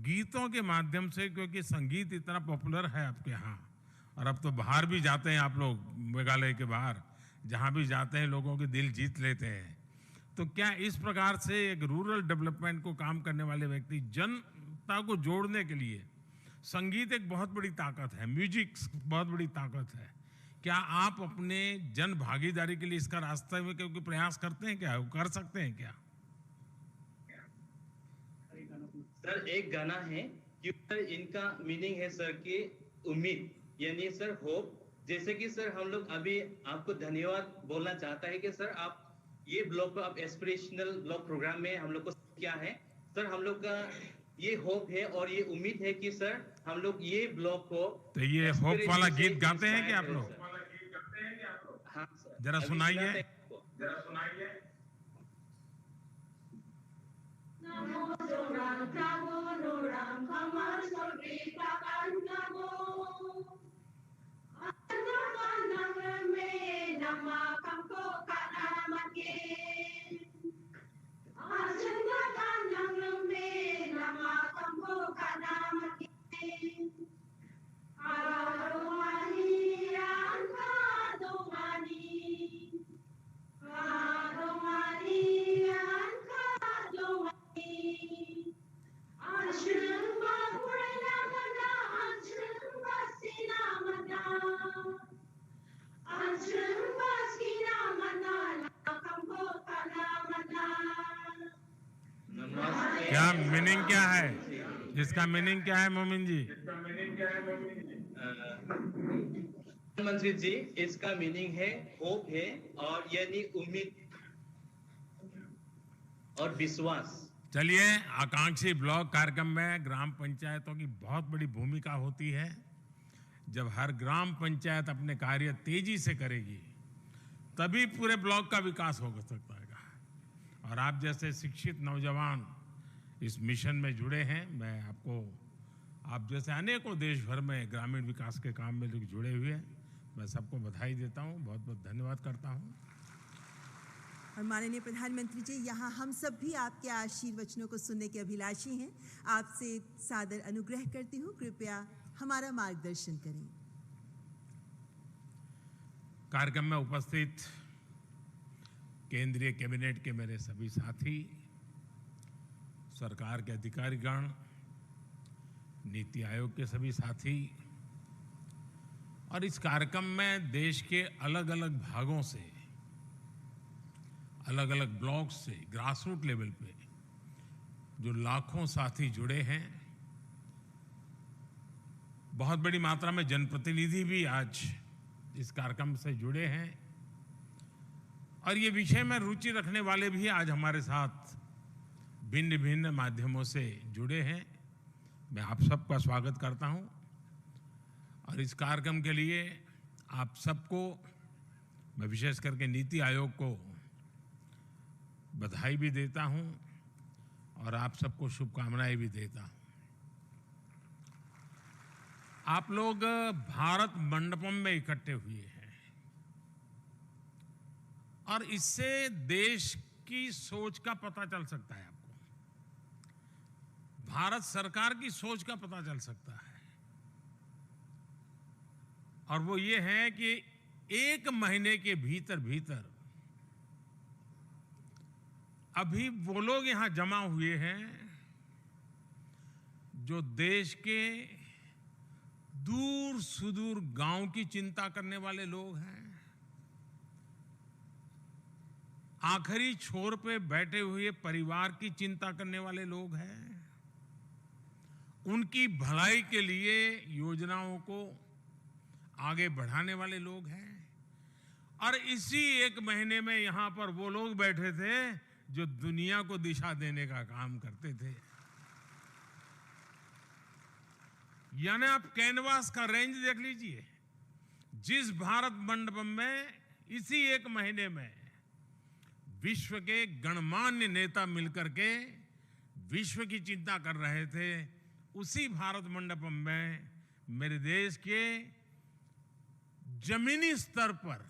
गीतों के माध्यम से, क्योंकि संगीत इतना पॉपुलर है आपके यहाँ। और अब तो बाहर भी जाते हैं आप लोग, मेघालय के बाहर जहाँ भी जाते हैं लोगों के दिल जीत लेते हैं। तो क्या इस प्रकार से एक रूरल डेवलपमेंट को काम करने वाले व्यक्ति जनता को जोड़ने के लिए, संगीत एक बहुत बड़ी ताकत है, म्यूजिक बहुत बड़ी ताकत है, क्या आप अपने जन भागीदारी के लिए इसका रास्ते में क्योंकि प्रयास करते हैं, क्या कर सकते हैं क्या? सर एक गाना है कि सर इनका मीनिंग है सर कि उम्मीद यानी सर होप। जैसे कि सर हम लोग अभी आपको धन्यवाद बोलना चाहता है कि सर आप ये ब्लॉग को आप एस्पिरेशनल ब्लॉग प्रोग्राम में हम लोग को क्या है सर, हम लोग का ये होप है और ये उम्मीद है कि सर हम लोग ये ब्लॉग को। तो ये होप वाला गीत गाते हैं क्या आप लोग? हाँ सर, जरा सुनाइए। क्या मीनिंग क्या है इसका? मीनिंग क्या है मोमिन जी? मंत्री जी, इसका मीनिंग है होप है और यानी उम्मीद और विश्वास। चलिए, आकांक्षी ब्लॉक कार्यक्रम में ग्राम पंचायतों की बहुत बड़ी भूमिका होती है। जब हर ग्राम पंचायत अपने कार्य तेजी से करेगी तभी पूरे ब्लॉक का विकास हो सकता है। और आप जैसे शिक्षित नौजवान इस मिशन में जुड़े हैं। मैं आपको, आप जैसे अनेकों देश भर में ग्रामीण विकास के काम में लोग जुड़े हुए हैं, मैं सबको बधाई देता हूं, बहुत बहुत धन्यवाद करता हूं। और माननीय प्रधानमंत्री जी, यहाँ हम सब भी आपके आशीर्वचनों को सुनने के अभिलाषी हैं। आपसे सादर अनुग्रह करती हूँ, कृपया हमारा मार्गदर्शन करें। कार्यक्रम में उपस्थित केंद्रीय कैबिनेट के मेरे सभी साथी, सरकार के अधिकारीगण, नीति आयोग के सभी साथी और इस कार्यक्रम में देश के अलग अलग भागों से, अलग अलग ब्लॉक से, ग्रासरूट लेवल पे जो लाखों साथी जुड़े हैं, बहुत बड़ी मात्रा में जनप्रतिनिधि भी आज इस कार्यक्रम से जुड़े हैं और ये विषय में रुचि रखने वाले भी आज हमारे साथ भिन्न भिन्न माध्यमों से जुड़े हैं। मैं आप सबका स्वागत करता हूं और इस कार्यक्रम के लिए आप सबको, मैं विशेष करके नीति आयोग को बधाई भी देता हूं और आप सबको शुभकामनाएं भी देता हूं। आप लोग भारत मंडपम में इकट्ठे हुए हैं और इससे देश की सोच का पता चल सकता है, आपको भारत सरकार की सोच का पता चल सकता है। और वो ये है कि 1 महीने के भीतर भीतर अभी वो लोग यहां जमा हुए हैं जो देश के दूर सुदूर गांव की चिंता करने वाले लोग हैं, आखिरी छोर पे बैठे हुए परिवार की चिंता करने वाले लोग हैं, उनकी भलाई के लिए योजनाओं को आगे बढ़ाने वाले लोग हैं। और इसी 1 महीने में यहां पर वो लोग बैठे थे जो दुनिया को दिशा देने का काम करते थे। यानी आप कैनवास का रेंज देख लीजिए। जिस भारत मंडपम में इसी 1 महीने में विश्व के गणमान्य नेता मिलकर के विश्व की चिंता कर रहे थे, उसी भारत मंडपम में मेरे देश के जमीनी स्तर पर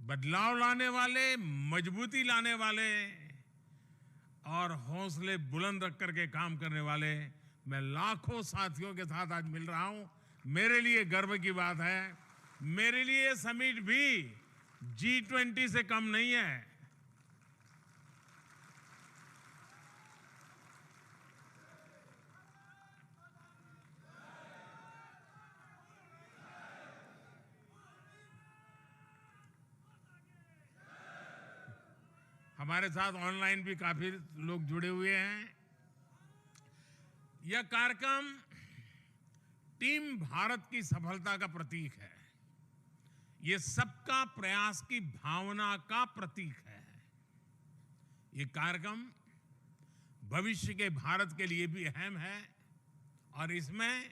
बदलाव लाने वाले, मजबूती लाने वाले और हौसले बुलंद रख करके काम करने वाले मैं लाखों साथियों के साथ आज मिल रहा हूं। मेरे लिए गर्व की बात है। मेरे लिए समिट भी G20 से कम नहीं है। हमारे साथ ऑनलाइन भी काफी लोग जुड़े हुए हैं। यह कार्यक्रम टीम भारत की सफलता का प्रतीक है। ये सबका प्रयास की भावना का प्रतीक है। ये कार्यक्रम भविष्य के भारत के लिए भी अहम है और इसमें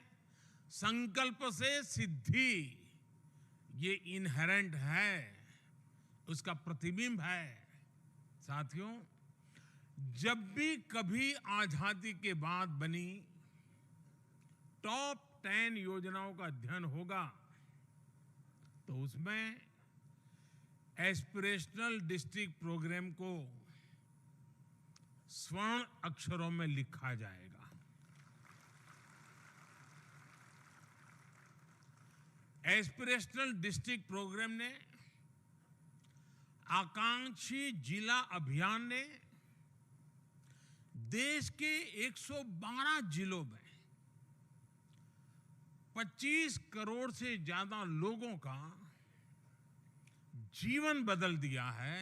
संकल्प से सिद्धि ये इनहेरेंट है, उसका प्रतिबिंब है। साथियों, जब भी कभी आजादी के बाद बनी टॉप 10 योजनाओं का अध्ययन होगा तो उसमें एस्पिरेशनल डिस्ट्रिक्ट प्रोग्राम को स्वर्ण अक्षरों में लिखा जाएगा। एस्पिरेशनल डिस्ट्रिक्ट प्रोग्राम ने, आकांक्षी जिला अभियान ने देश के 112 जिलों में 25 करोड़ से ज्यादा लोगों का जीवन बदल दिया है।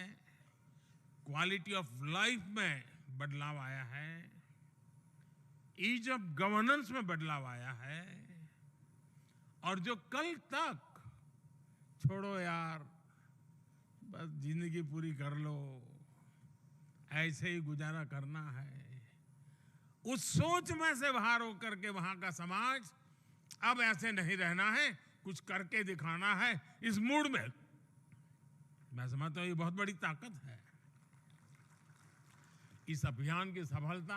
क्वालिटी ऑफ लाइफ में बदलाव आया है, ईज ऑफ गवर्नेंस में बदलाव आया है। और जो कल तक छोड़ो यार, बस जिंदगी पूरी कर लो, ऐसे ही गुजारा करना है, उस सोच में से बाहर होकर के वहां का समाज अब ऐसे नहीं रहना है, कुछ करके दिखाना है, इस मूड में मैं समझता हूं ये बहुत बड़ी ताकत है। इस अभियान की सफलता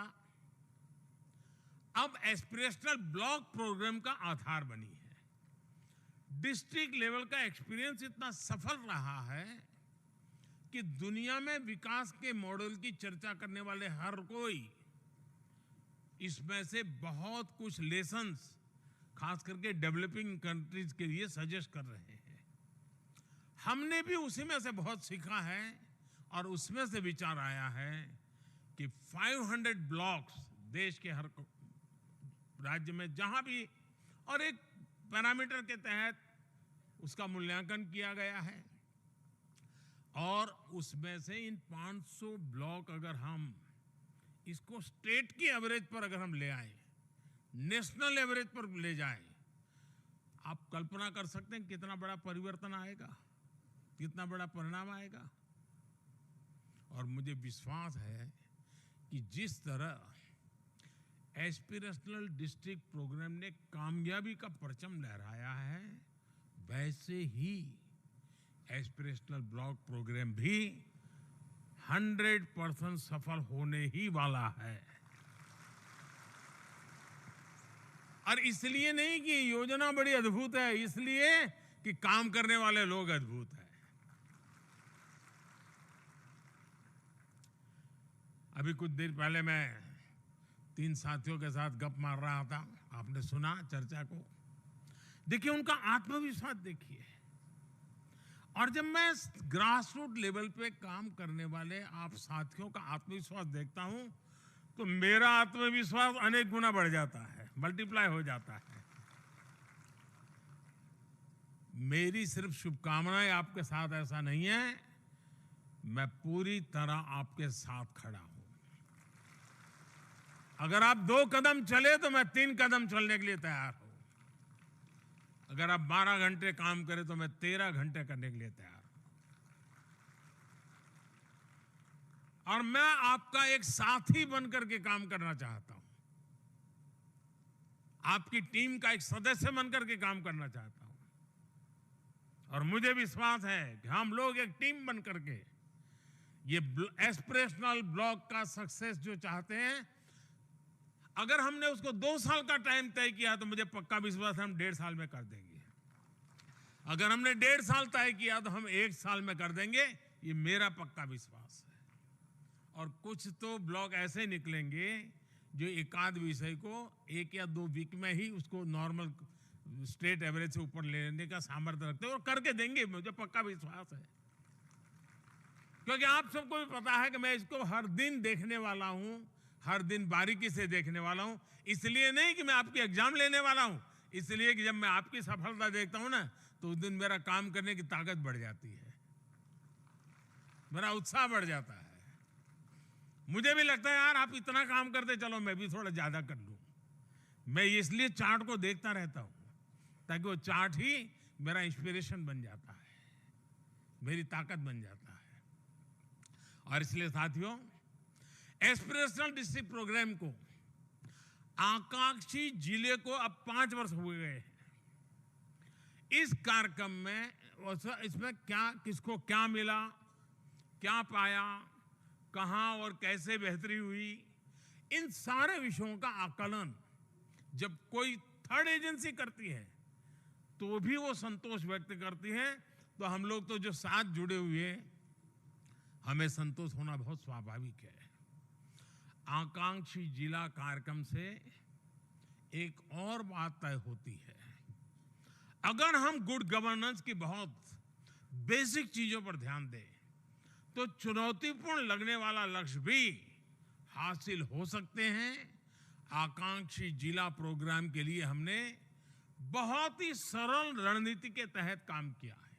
अब एस्पिरेशनल ब्लॉक प्रोग्राम का आधार बनी है। डिस्ट्रिक्ट लेवल का एक्सपीरियंस इतना सफल रहा है कि दुनिया में विकास के मॉडल की चर्चा करने वाले हर कोई इसमें से बहुत कुछ लेसन्स खास करके डेवलपिंग कंट्रीज के लिए सजेस्ट कर रहे हैं। हमने भी उसी में से बहुत सीखा है और उसमें से विचार आया है कि 500 ब्लॉक्स देश के हर राज्य में जहां भी, और एक पैरामीटर के तहत उसका मूल्यांकन किया गया है, और उसमें से इन 500 ब्लॉक अगर हम इसको स्टेट की एवरेज पर अगर हम ले आए, नेशनल एवरेज पर ले जाएं, आप कल्पना कर सकते हैं कितना बड़ा परिवर्तन आएगा, कितना बड़ा परिणाम आएगा। और मुझे विश्वास है कि जिस तरह एस्पिरेशनल डिस्ट्रिक्ट प्रोग्राम ने कामयाबी का परचम लहराया है, वैसे ही एस्पिरेशनल ब्लॉक प्रोग्राम भी 100% सफल होने ही वाला है। और इसलिए नहीं कि योजना बड़ी अद्भुत है, इसलिए कि काम करने वाले लोग अद्भुत हैं। अभी कुछ देर पहले मैं 3 साथियों के साथ गप मार रहा था, आपने सुना चर्चा को। देखिए उनका आत्मविश्वास देखिए, और जब मैं ग्रास रूट लेवल पे काम करने वाले आप साथियों का आत्मविश्वास देखता हूं तो मेरा आत्मविश्वास अनेक गुना बढ़ जाता है, मल्टीप्लाई हो जाता है। मेरी सिर्फ शुभकामनाएं आपके साथ ऐसा नहीं है, मैं पूरी तरह आपके साथ खड़ा हूं। अगर आप 2 कदम चले तो मैं 3 कदम चलने के लिए तैयार हूं। अगर आप 12 घंटे काम करें तो मैं 13 घंटे करने के लिए तैयार हूं। और मैं आपका एक साथी बनकर के काम करना चाहता हूं, आपकी टीम का एक सदस्य बनकर के काम करना चाहता हूं। और मुझे विश्वास है कि हम लोग एक टीम बनकर के ये एस्पिरेशनल ब्लॉक का सक्सेस जो चाहते हैं, अगर हमने उसको 2 साल का टाइम तय किया तो मुझे पक्का विश्वास है हम 1.5 साल में कर देंगे। अगर हमने 1.5 साल तय किया तो हम 1 साल में कर देंगे, ये मेरा पक्का विश्वास है। और कुछ तो ब्लॉक ऐसे निकलेंगे जो एक आध विषय को 1 या 2 वीक में ही उसको नॉर्मल स्टेट एवरेज से ऊपर लेने का सामर्थ्य रखते हैं, और करके देंगे, मुझे पक्का विश्वास है। क्योंकि आप सबको भी पता है कि मैं इसको हर दिन देखने वाला हूं, हर दिन बारीकी से देखने वाला हूं। इसलिए नहीं कि मैं आपकी एग्जाम लेने वाला हूं, इसलिए कि जब मैं आपकी सफलता देखता हूं ना तो उस दिन मेरा काम करने की ताकत बढ़ जाती है, मेरा उत्साह बढ़ जाता है। मुझे भी लगता है यार आप इतना काम करते, चलो मैं भी थोड़ा ज्यादा कर लूं। मैं इसलिए चार्ट को देखता रहता हूं ताकि वो चार्ट ही मेरा इंस्पिरेशन बन जाता है, मेरी ताकत बन जाता है। और इसलिए साथियों, एस्पिरेशनल डिस्ट्रिक्ट प्रोग्राम को आकांक्षी जिले को अब 5 वर्ष हो गए हैं। इस कार्यक्रम में इसमें क्या, किसको क्या मिला, क्या पाया, कहां और कैसे बेहतरी हुई, इन सारे विषयों का आकलन जब कोई थर्ड एजेंसी करती है तो भी वो संतोष व्यक्त करती है। तो हम लोग तो जो साथ जुड़े हुए हमें संतोष होना बहुत स्वाभाविक है। आकांक्षी जिला कार्यक्रम से एक और बात तय होती है, अगर हम गुड गवर्नेंस की बहुत बेसिक चीजों पर ध्यान दें तो चुनौतीपूर्ण लगने वाला लक्ष्य भी हासिल हो सकते हैं। आकांक्षी जिला प्रोग्राम के लिए हमने बहुत ही सरल रणनीति के तहत काम किया है।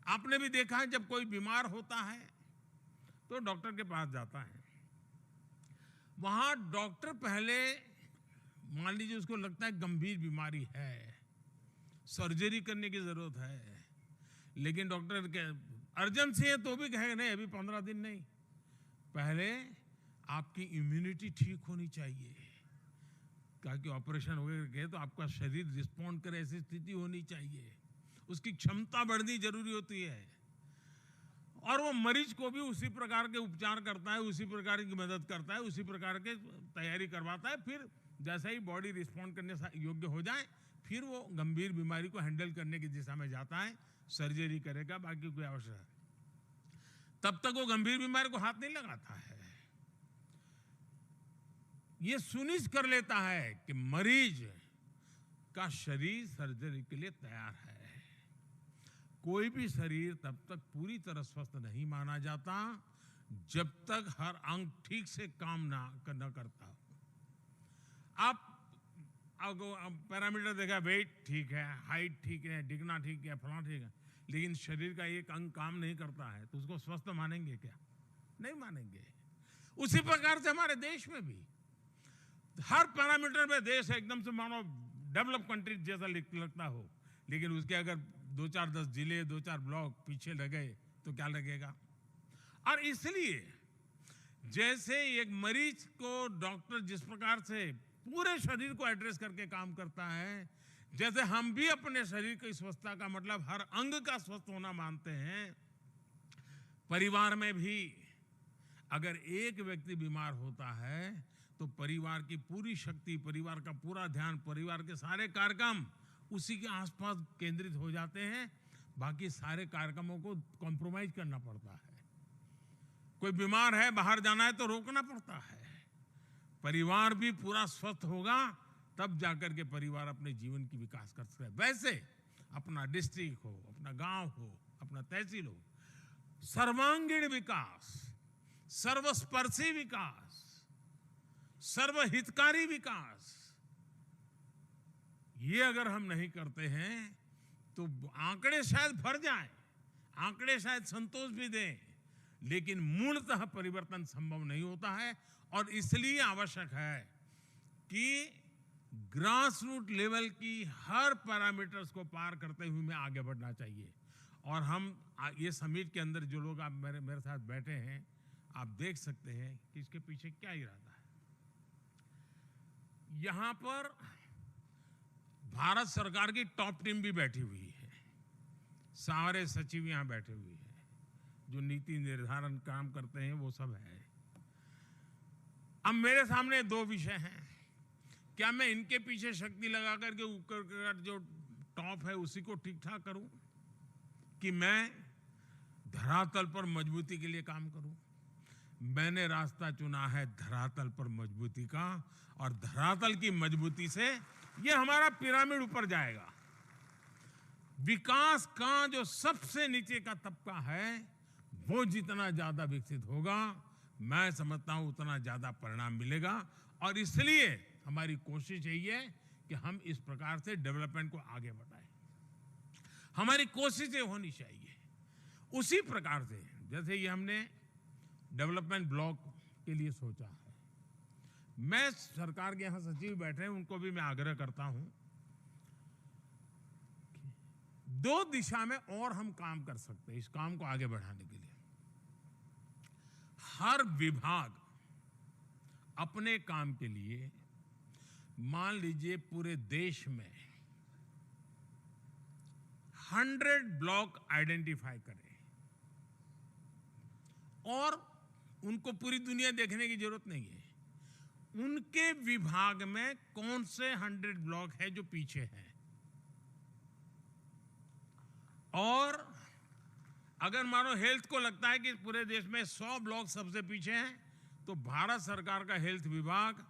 आपने भी देखा है जब कोई बीमार होता है तो डॉक्टर के पास जाता है, वहां डॉक्टर पहले मान लीजिए उसको लगता है गंभीर बीमारी है, सर्जरी करने की जरूरत है, लेकिन डॉक्टर के अर्जेंसी है तो भी कहेगा नहीं अभी 15 दिन नहीं, पहले आपकी इम्यूनिटी ठीक होनी चाहिए, ताकि ऑपरेशन हो गए तो आपका शरीर रिस्पॉन्ड करे ऐसी स्थिति होनी चाहिए, उसकी क्षमता बढ़नी जरूरी होती है। और वो मरीज को भी उसी प्रकार के उपचार करता है, उसी प्रकार की मदद करता है, उसी प्रकार के तैयारी करवाता है। फिर जैसा ही बॉडी रिस्पॉन्ड करने योग्य हो जाए, फिर वो गंभीर बीमारी को हैंडल करने की दिशा में जाता है, सर्जरी करेगा, बाकी कोई आवश्यक है। तब तक वो गंभीर बीमारी को हाथ नहीं लगाता है। ये सुनिश्चित कर लेता है कि मरीज का शरीर सर्जरी के लिए तैयार है। कोई भी शरीर तब तक पूरी तरह स्वस्थ नहीं माना जाता जब तक हर अंग ठीक से काम ना करता हो। आप पैरामीटर देखा, वेट ठीक है, हाइट ठीक है, डिगना ठीक है, फलाना ठीक है, लेकिन शरीर का एक अंग काम नहीं करता है तो उसको स्वस्थ मानेंगे क्या? नहीं मानेंगे। उसी प्रकार से हमारे देश में भी हर पैरामीटर में देश एकदम से मानो डेवलप कंट्री जैसा लगता हो, लेकिन उसके अगर 2-4-10 जिले, 2-4 ब्लॉक पीछे लगे तो क्या लगेगा? और इसलिए जैसे एक मरीज को डॉक्टर जिस प्रकार से पूरे शरीर को एड्रेस करके काम करता है, जैसे हम भी अपने शरीर की स्वस्थता का मतलब हर अंग का स्वस्थ होना मानते हैं, परिवार में भी अगर एक व्यक्ति बीमार होता है तो परिवार की पूरी शक्ति, परिवार का पूरा ध्यान, परिवार के सारे कार्यक्रम उसी के आसपास केंद्रित हो जाते हैं। बाकी सारे कार्यक्रमों को कॉम्प्रोमाइज करना पड़ता है। कोई बीमार है, बाहर जाना है तो रोकना पड़ता है। परिवार भी पूरा स्वस्थ होगा तब जाकर के परिवार अपने जीवन की विकास कर सकता है। वैसे अपना डिस्ट्रिक्ट हो, अपना गांव हो, अपना तहसील हो, सर्वांगीण विकास, सर्वस्पर्शी विकास, सर्वहितकारी विकास, ये अगर हम नहीं करते हैं तो आंकड़े शायद भर जाएं, आंकड़े शायद संतोष भी दें, लेकिन मूलतः परिवर्तन संभव नहीं होता है। और इसलिए आवश्यक है कि ग्रास रूट लेवल की हर पैरामीटर्स को पार करते हुए हमें आगे बढ़ना चाहिए। और हम ये समिट के अंदर जो लोग आप मेरे साथ बैठे हैं, आप देख सकते हैं कि इसके पीछे क्या इरादा है। यहां पर भारत सरकार की टॉप टीम भी बैठी हुई है, सारे सचिव यहां बैठे हुए हैं, जो नीति निर्धारण काम करते हैं वो सब है। अब मेरे सामने 2 विषय हैं। क्या मैं इनके पीछे शक्ति लगा करके ऊपर का जो टॉप है उसी को ठीक ठाक करूं, कि मैं धरातल पर मजबूती के लिए काम करूं? मैंने रास्ता चुना है धरातल पर मजबूती का, और धरातल की मजबूती से ये हमारा पिरामिड ऊपर जाएगा। विकास का जो सबसे नीचे का तबका है वो जितना ज्यादा विकसित होगा, मैं समझता हूं उतना ज्यादा परिणाम मिलेगा। और इसलिए हमारी कोशिश यही है कि हम इस प्रकार से डेवलपमेंट को आगे बढ़ाएं। हमारी कोशिशें होनी चाहिए उसी प्रकार से जैसे ये हमने डेवलपमेंट ब्लॉक के लिए सोचा है। मैं सरकार के यहां सचिव बैठे हैं, उनको भी मैं आग्रह करता हूं 2 दिशा में और हम काम कर सकते हैं इस काम को आगे बढ़ाने के लिए। हर विभाग अपने काम के लिए, मान लीजिए पूरे देश में 100 ब्लॉक आइडेंटिफाई करें, और उनको पूरी दुनिया देखने की जरूरत नहीं है, उनके विभाग में कौन से 100 ब्लॉक है जो पीछे हैं। और अगर मानो हेल्थ को लगता है कि पूरे देश में 100 ब्लॉक सबसे पीछे हैं, तो भारत सरकार का हेल्थ विभाग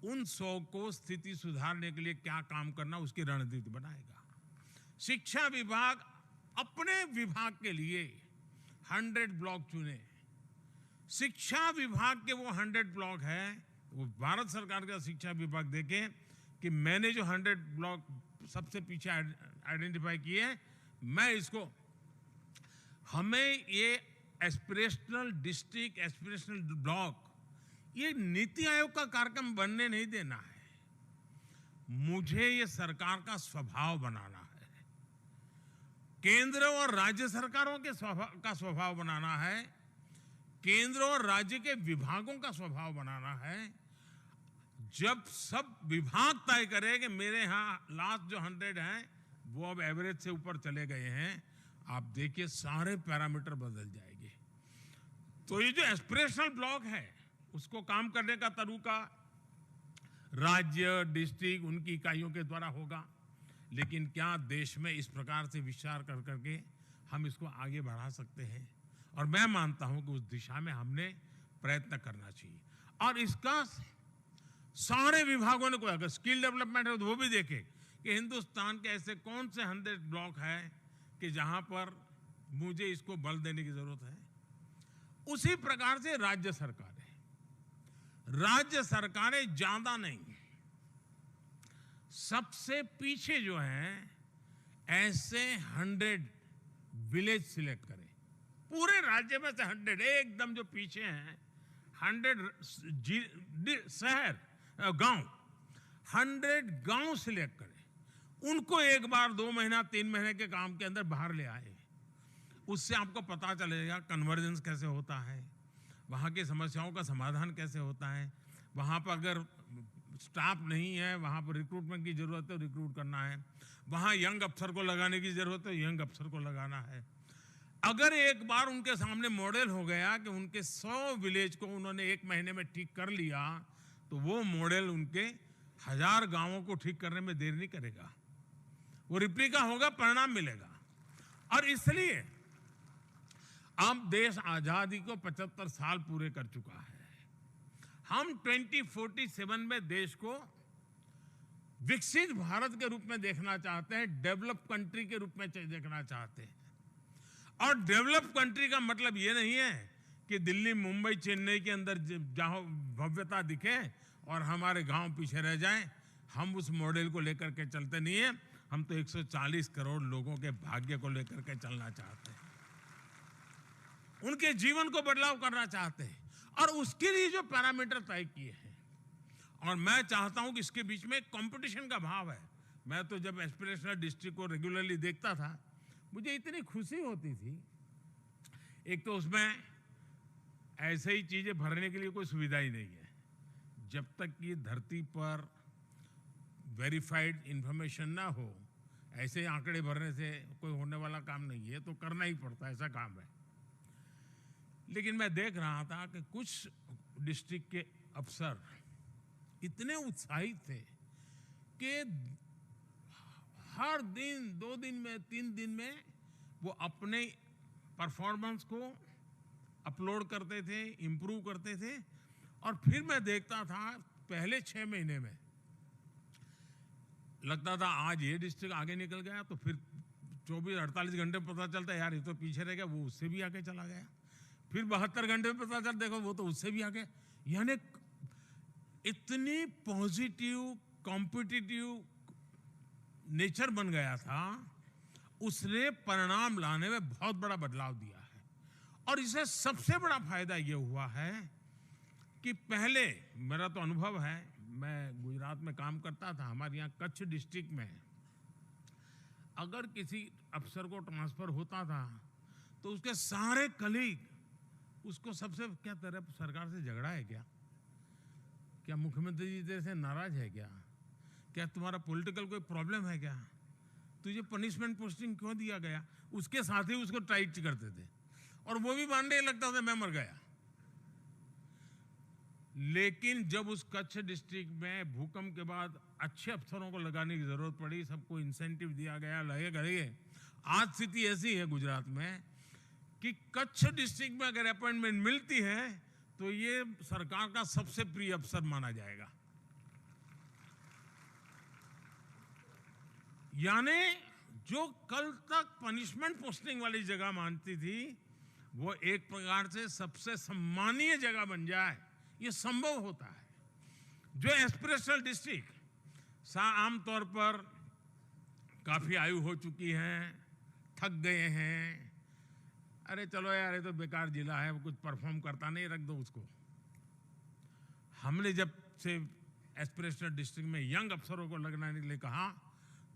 उन 100 को स्थिति सुधारने के लिए क्या काम करना उसकी रणनीति बनाएगा। शिक्षा विभाग अपने विभाग के लिए 100 ब्लॉक चुने। शिक्षा विभाग के वो 100 ब्लॉक है, वो भारत सरकार का शिक्षा विभाग देखे कि मैंने जो 100 ब्लॉक सबसे पीछे आइडेंटिफाई किए, मैं इसको, हमें ये एस्पिरेशनल डिस्ट्रिक्ट, एस्पिरेशनल ब्लॉक, ये नीति आयोग का कार्यक्रम बनने नहीं देना है। मुझे ये सरकार का स्वभाव बनाना है, केंद्र और राज्य सरकारों के स्वभाव बनाना है, केंद्र और राज्य के विभागों का स्वभाव बनाना है। जब सब विभाग तय करे कि मेरे यहाँ लास्ट जो 100 हैं वो अब एवरेज से ऊपर चले गए हैं, आप देखिए सारे पैरामीटर बदल जाएंगे। तो ये जो एस्पिरेशनल ब्लॉक है उसको काम करने का तरीका राज्य, डिस्ट्रिक्ट, उनकी इकाइयों के द्वारा होगा। लेकिन क्या देश में इस प्रकार से विचार कर करके हम इसको आगे बढ़ा सकते हैं? और मैं मानता हूं कि उस दिशा में हमने प्रयत्न करना चाहिए। और इसका सारे विभागों ने, कोई अगर स्किल डेवलपमेंट है तो वो भी देखे कि हिंदुस्तान के ऐसे कौन से 100 ब्लॉक है कि जहां पर मुझे इसको बल देने की जरूरत है। उसी प्रकार से राज्य सरकारें ज्यादा नहीं, सबसे पीछे जो है ऐसे 100 विलेज सिलेक्ट करें, पूरे राज्य में से 100 एकदम जो पीछे हैं 100 शहर, गांव, 100 गांव सिलेक्ट करें, उनको एक बार 2 महीना 3 महीने के काम के अंदर बाहर ले आए। उससे आपको पता चलेगा कन्वर्जेंस कैसे होता है, वहाँ की समस्याओं का समाधान कैसे होता है। वहाँ पर अगर स्टाफ नहीं है, वहाँ पर रिक्रूटमेंट की जरूरत है, रिक्रूट करना है। वहाँ यंग अफसर को लगाने की जरूरत है, यंग अफसर को लगाना है। अगर एक बार उनके सामने मॉडल हो गया कि उनके 100 विलेज को उन्होंने 1 महीने में ठीक कर लिया, तो वो मॉडल उनके 1000 गांवों को ठीक करने में देर नहीं करेगा, वो रिप्लिका होगा, परिणाम मिलेगा। और इसलिए अब देश आजादी को 75 साल पूरे कर चुका है। हम 2047 में देश को विकसित भारत के रूप में देखना चाहते हैं, डेवलप कंट्री के रूप में देखना चाहते हैं। और डेवलप कंट्री का मतलब ये नहीं है कि दिल्ली, मुंबई, चेन्नई के अंदर जहां भव्यता दिखे और हमारे गांव पीछे रह जाएं। हम उस मॉडल को लेकर के चलते नहीं है। हम तो 140 करोड़ लोगों के भाग्य को लेकर के चलना चाहते हैं, उनके जीवन को बदलाव करना चाहते हैं, और उसके लिए जो पैरामीटर तय किए हैं। और मैं चाहता हूं कि इसके बीच में कंपटीशन का भाव है। मैं तो जब एस्पिरेशनल डिस्ट्रिक्ट को रेगुलरली देखता था, मुझे इतनी खुशी होती थी। एक तो उसमें ऐसे ही चीजें भरने के लिए कोई सुविधा ही नहीं है। जब तक ये धरती पर वेरीफाइड इंफॉर्मेशन ना हो, ऐसे आंकड़े भरने से कोई होने वाला काम नहीं है, तो करना ही पड़ता है, ऐसा काम है। लेकिन मैं देख रहा था कि कुछ डिस्ट्रिक्ट के अफसर इतने उत्साहित थे कि हर दिन, 2 दिन में, 3 दिन में वो अपने परफॉर्मेंस को अपलोड करते थे, इंप्रूव करते थे। और फिर मैं देखता था पहले 6 महीने में लगता था आज ये डिस्ट्रिक्ट आगे निकल गया, तो फिर 24-48 घंटे में पता चलता यार ये तो पीछे रह गया, वो उससे भी आगे चला गया। फिर 72 घंटे में पता चल, देखो वो तो उससे भी आगे। यानी इतनी पॉजिटिव कॉम्पिटिटिव नेचर बन गया था, उसने परिणाम लाने में बहुत बड़ा बदलाव दिया है। और इससे सबसे बड़ा फायदा ये हुआ है कि पहले, मेरा तो अनुभव है, मैं गुजरात में काम करता था, हमारे यहाँ कच्छ डिस्ट्रिक्ट में अगर किसी अफसर को ट्रांसफर होता था तो उसके सारे कलीग उसको सबसे कहते रहे, सरकार से झगड़ा है क्या, क्या मुख्यमंत्री जी तेरे से नाराज है क्या तुम्हारा पॉलिटिकल कोई प्रॉब्लम है क्या, तुझे पनिशमेंट पोस्टिंग क्यों दिया गया। उसके साथ ही उसको टाइट करते थे और वो भी मानने लगता था मैं मर गया। लेकिन जब उस कच्छ डिस्ट्रिक्ट में भूकंप के बाद अच्छे अफसरों को लगाने की जरूरत पड़ी, सबको इंसेंटिव दिया गया, लगे। आज स्थिति ऐसी है गुजरात में कि कच्छ डिस्ट्रिक्ट में अगर अपॉइंटमेंट मिलती है तो ये सरकार का सबसे प्रिय अफसर माना जाएगा। यानी जो कल तक पनिशमेंट पोस्टिंग वाली जगह मानती थी, वो एक प्रकार से सबसे सम्मानीय जगह बन जाए, ये संभव होता है। जो एस्पिरेशनल डिस्ट्रिक्ट आमतौर पर काफी आयु हो चुकी हैं, थक गए हैं, अरे चलो यार ये तो बेकार जिला है, वो कुछ परफॉर्म करता नहीं, रख दो उसको। हमने जब से एस्पिरेशनल डिस्ट्रिक्ट में यंग अफसरों को लगाने के लिए कहा,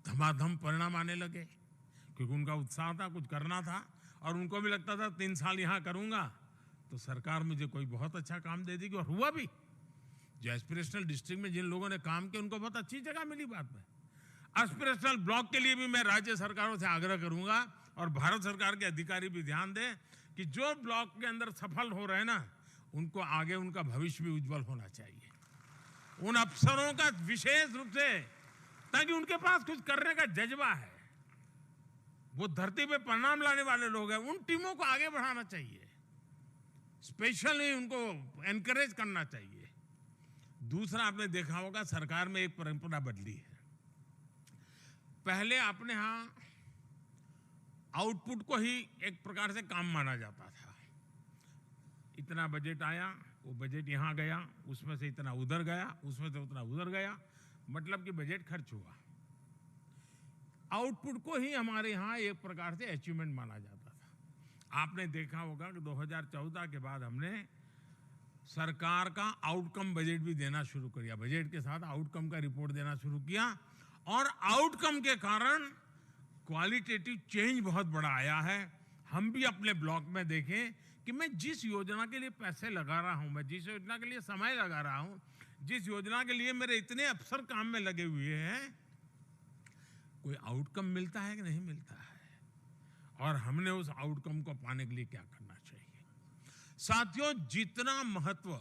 धमाधम परिणाम आने लगे, क्योंकि उनका उत्साह था, कुछ करना था, और उनको भी लगता था 3 साल यहाँ करूंगा तो सरकार मुझे कोई बहुत अच्छा काम दे देगी। और हुआ भी। जो एस्पिरेशनल डिस्ट्रिक्ट में जिन लोगों ने काम किया उनको बहुत अच्छी जगह मिली बाद में। एस्पिरेशनल ब्लॉक के लिए भी मैं राज्य सरकारों से आग्रह करूंगा और भारत सरकार के अधिकारी भी ध्यान दें कि जो ब्लॉक के अंदर सफल हो रहे हैं ना, उनको आगे उनका भविष्य भी उज्जवल होना चाहिए। उन अफसरों का विशेष रूप से, ताकि उनके पास कुछ करने का जज्बा है, वो धरती पे परिणाम लाने वाले लोग हैं, उन टीमों को आगे बढ़ाना चाहिए, स्पेशली उनको एनकरेज करना चाहिए। दूसरा, आपने देखा होगा सरकार में एक परंपरा बदली है। पहले अपने यहाँ आउटपुट को ही एक प्रकार से काम माना जाता था। इतना बजट आया, वो बजट यहाँ गया, उसमें से इतना उधर गया, उसमें से उतना उधर गया, मतलब कि बजट खर्च हुआ। आउटपुट को ही हमारे यहाँ एक प्रकार से अचीवमेंट माना जाता था। आपने देखा होगा कि 2014 के बाद हमने सरकार का आउटकम बजट भी देना शुरू किया, बजट के साथ आउटकम का रिपोर्ट देना शुरू किया, और आउटकम के कारण क्वालिटेटिव चेंज बहुत बड़ा आया है। हम भी अपने ब्लॉक में देखें कि मैं जिस योजना के लिए पैसे लगा रहा हूं, मैं जिस योजना के लिए समय लगा रहा हूं, जिस योजना के लिए मेरे इतने अफसर काम में लगे हुए हैं, कोई आउटकम मिलता है कि नहीं मिलता है, और हमने उस आउटकम को पाने के लिए क्या करना चाहिए। साथियों, जितना महत्व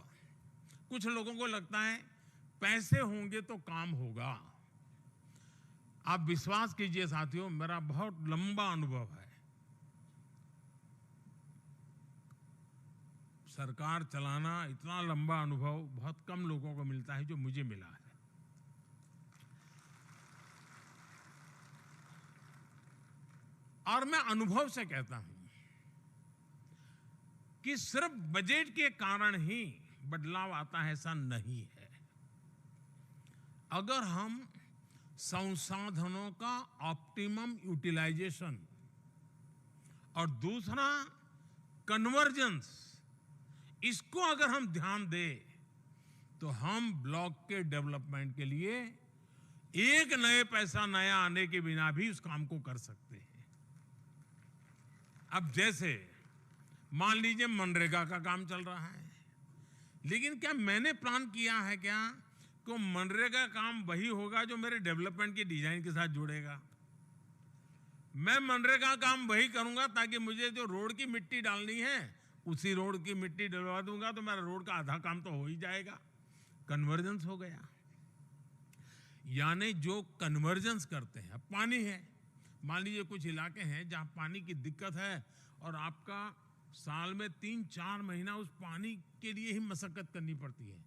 कुछ लोगों को लगता है पैसे होंगे तो काम होगा, आप विश्वास कीजिए साथियों, मेरा बहुत लंबा अनुभव है। सरकार चलाना, इतना लंबा अनुभव बहुत कम लोगों को मिलता है जो मुझे मिला है। और मैं अनुभव से कहता हूं कि सिर्फ बजट के कारण ही बदलाव आता है, ऐसा नहीं है। अगर हम संसाधनों का ऑप्टिमम यूटिलाइजेशन और दूसरा कन्वर्जेंस, इसको अगर हम ध्यान दें तो हम ब्लॉक के डेवलपमेंट के लिए एक नए पैसा नया आने के बिना भी उस काम को कर सकते हैं। अब जैसे मान लीजिए मनरेगा का काम चल रहा है, लेकिन क्या मैंने प्लान किया है क्या कि मनरेगा काम वही होगा जो मेरे डेवलपमेंट की डिजाइन के साथ जुड़ेगा? मैं मनरेगा काम वही करूंगा ताकि मुझे जो रोड की मिट्टी डालनी है उसी रोड की मिट्टी डलवा दूंगा तो मेरा रोड का आधा काम तो हो ही जाएगा। कन्वर्जेंस हो गया। यानी जो कन्वर्जेंस करते हैं, अब पानी है, मान लीजिए कुछ इलाके हैं जहां पानी की दिक्कत है और आपका साल में 3-4 महीना उस पानी के लिए ही मशक्कत करनी पड़ती है,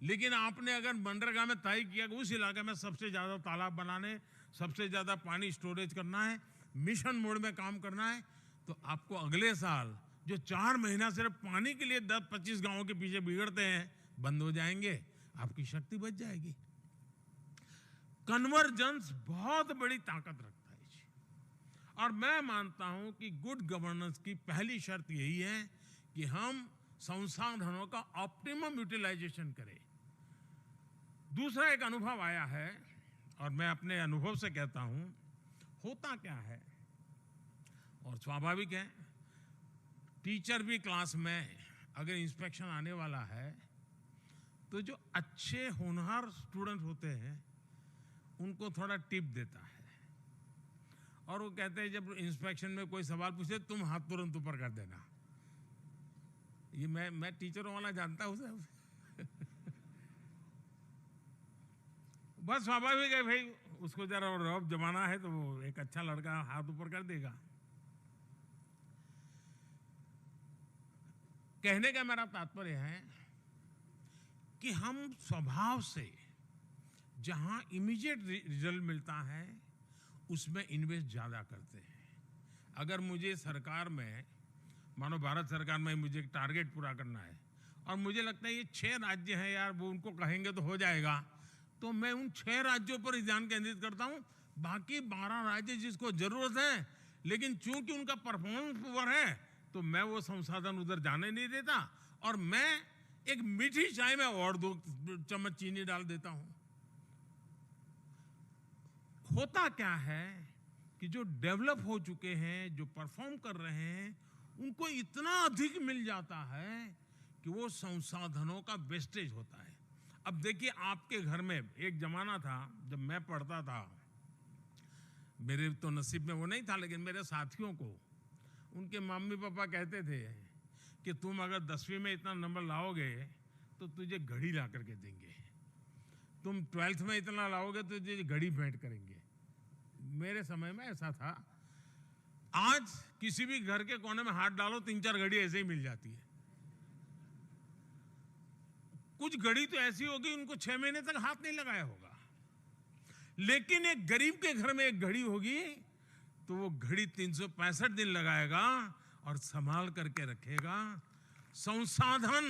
लेकिन आपने अगर मनरेगा में तय किया कि उस इलाके में सबसे ज्यादा तालाब बनाने, सबसे ज्यादा पानी स्टोरेज करना है, मिशन मोड में काम करना है, तो आपको अगले साल जो 4 महीना सिर्फ पानी के लिए 10-25 गांवों के पीछे बिगड़ते हैं बंद हो जाएंगे, आपकी शक्ति बच जाएगी। कन्वर्जेंस बहुत बड़ी ताकत रखता है जी। और मैं मानता हूं कि गुड गवर्नेंस की पहली शर्त यही है कि हम संसाधनों का ऑप्टिमम यूटिलाइजेशन करें। दूसरा एक अनुभव आया है और मैं अपने अनुभव से कहता हूं, होता क्या है, और स्वाभाविक है, टीचर भी क्लास में अगर इंस्पेक्शन आने वाला है तो जो अच्छे होनहार स्टूडेंट होते हैं उनको थोड़ा टिप देता है, और वो कहते हैं जब इंस्पेक्शन में कोई सवाल पूछे तुम हाथ तुरंत ऊपर कर देना। ये मैं टीचरों वाला जानता हूं सर। बस स्वाभाविक है भाई, उसको जरा रौब जमाना है तो वो एक अच्छा लड़का हाथ ऊपर कर देगा। कहने का मेरा तात्पर्य है कि हम स्वभाव से जहां इमीडिएट रिजल्ट मिलता है उसमें इन्वेस्ट ज्यादा करते हैं। अगर मुझे सरकार में, मानो भारत सरकार में मुझे एक टारगेट पूरा करना है और मुझे लगता है ये 6 राज्य हैं यार, वो उनको कहेंगे तो हो जाएगा, तो मैं उन 6 राज्यों पर ध्यान केंद्रित करता हूं। बाकी 12 राज्य जिसको जरूरत है लेकिन चूंकि उनका परफॉर्मेंस पुअर है तो मैं वो संसाधन उधर जाने नहीं देता, और मैं एक मीठी चाय में और 2 चम्मच चीनी डाल देता हूं। होता क्या है कि जो डेवलप हो चुके हैं, जो परफॉर्म कर रहे हैं, उनको इतना अधिक मिल जाता है कि वो संसाधनों का वेस्टेज होता है। अब देखिए आपके घर में एक जमाना था जब मैं पढ़ता था, मेरे तो नसीब में वो नहीं था, लेकिन मेरे साथियों को उनके मम्मी पापा कहते थे कि तुम अगर 10वीं में इतना नंबर लाओगे तो तुझे घड़ी ला करके देंगे, तुम 12th में इतना लाओगे तो तुझे घड़ी भेंट करेंगे। मेरे समय में ऐसा था। आज किसी भी घर के कोने में हाथ डालो 3-4 घड़ी ऐसे ही मिल जाती है। कुछ घड़ी तो ऐसी होगी उनको 6 महीने तक हाथ नहीं लगाया होगा, लेकिन एक गरीब के घर में एक घड़ी होगी तो वो घड़ी 365 दिन लगाएगा और संभाल करके रखेगा। संसाधन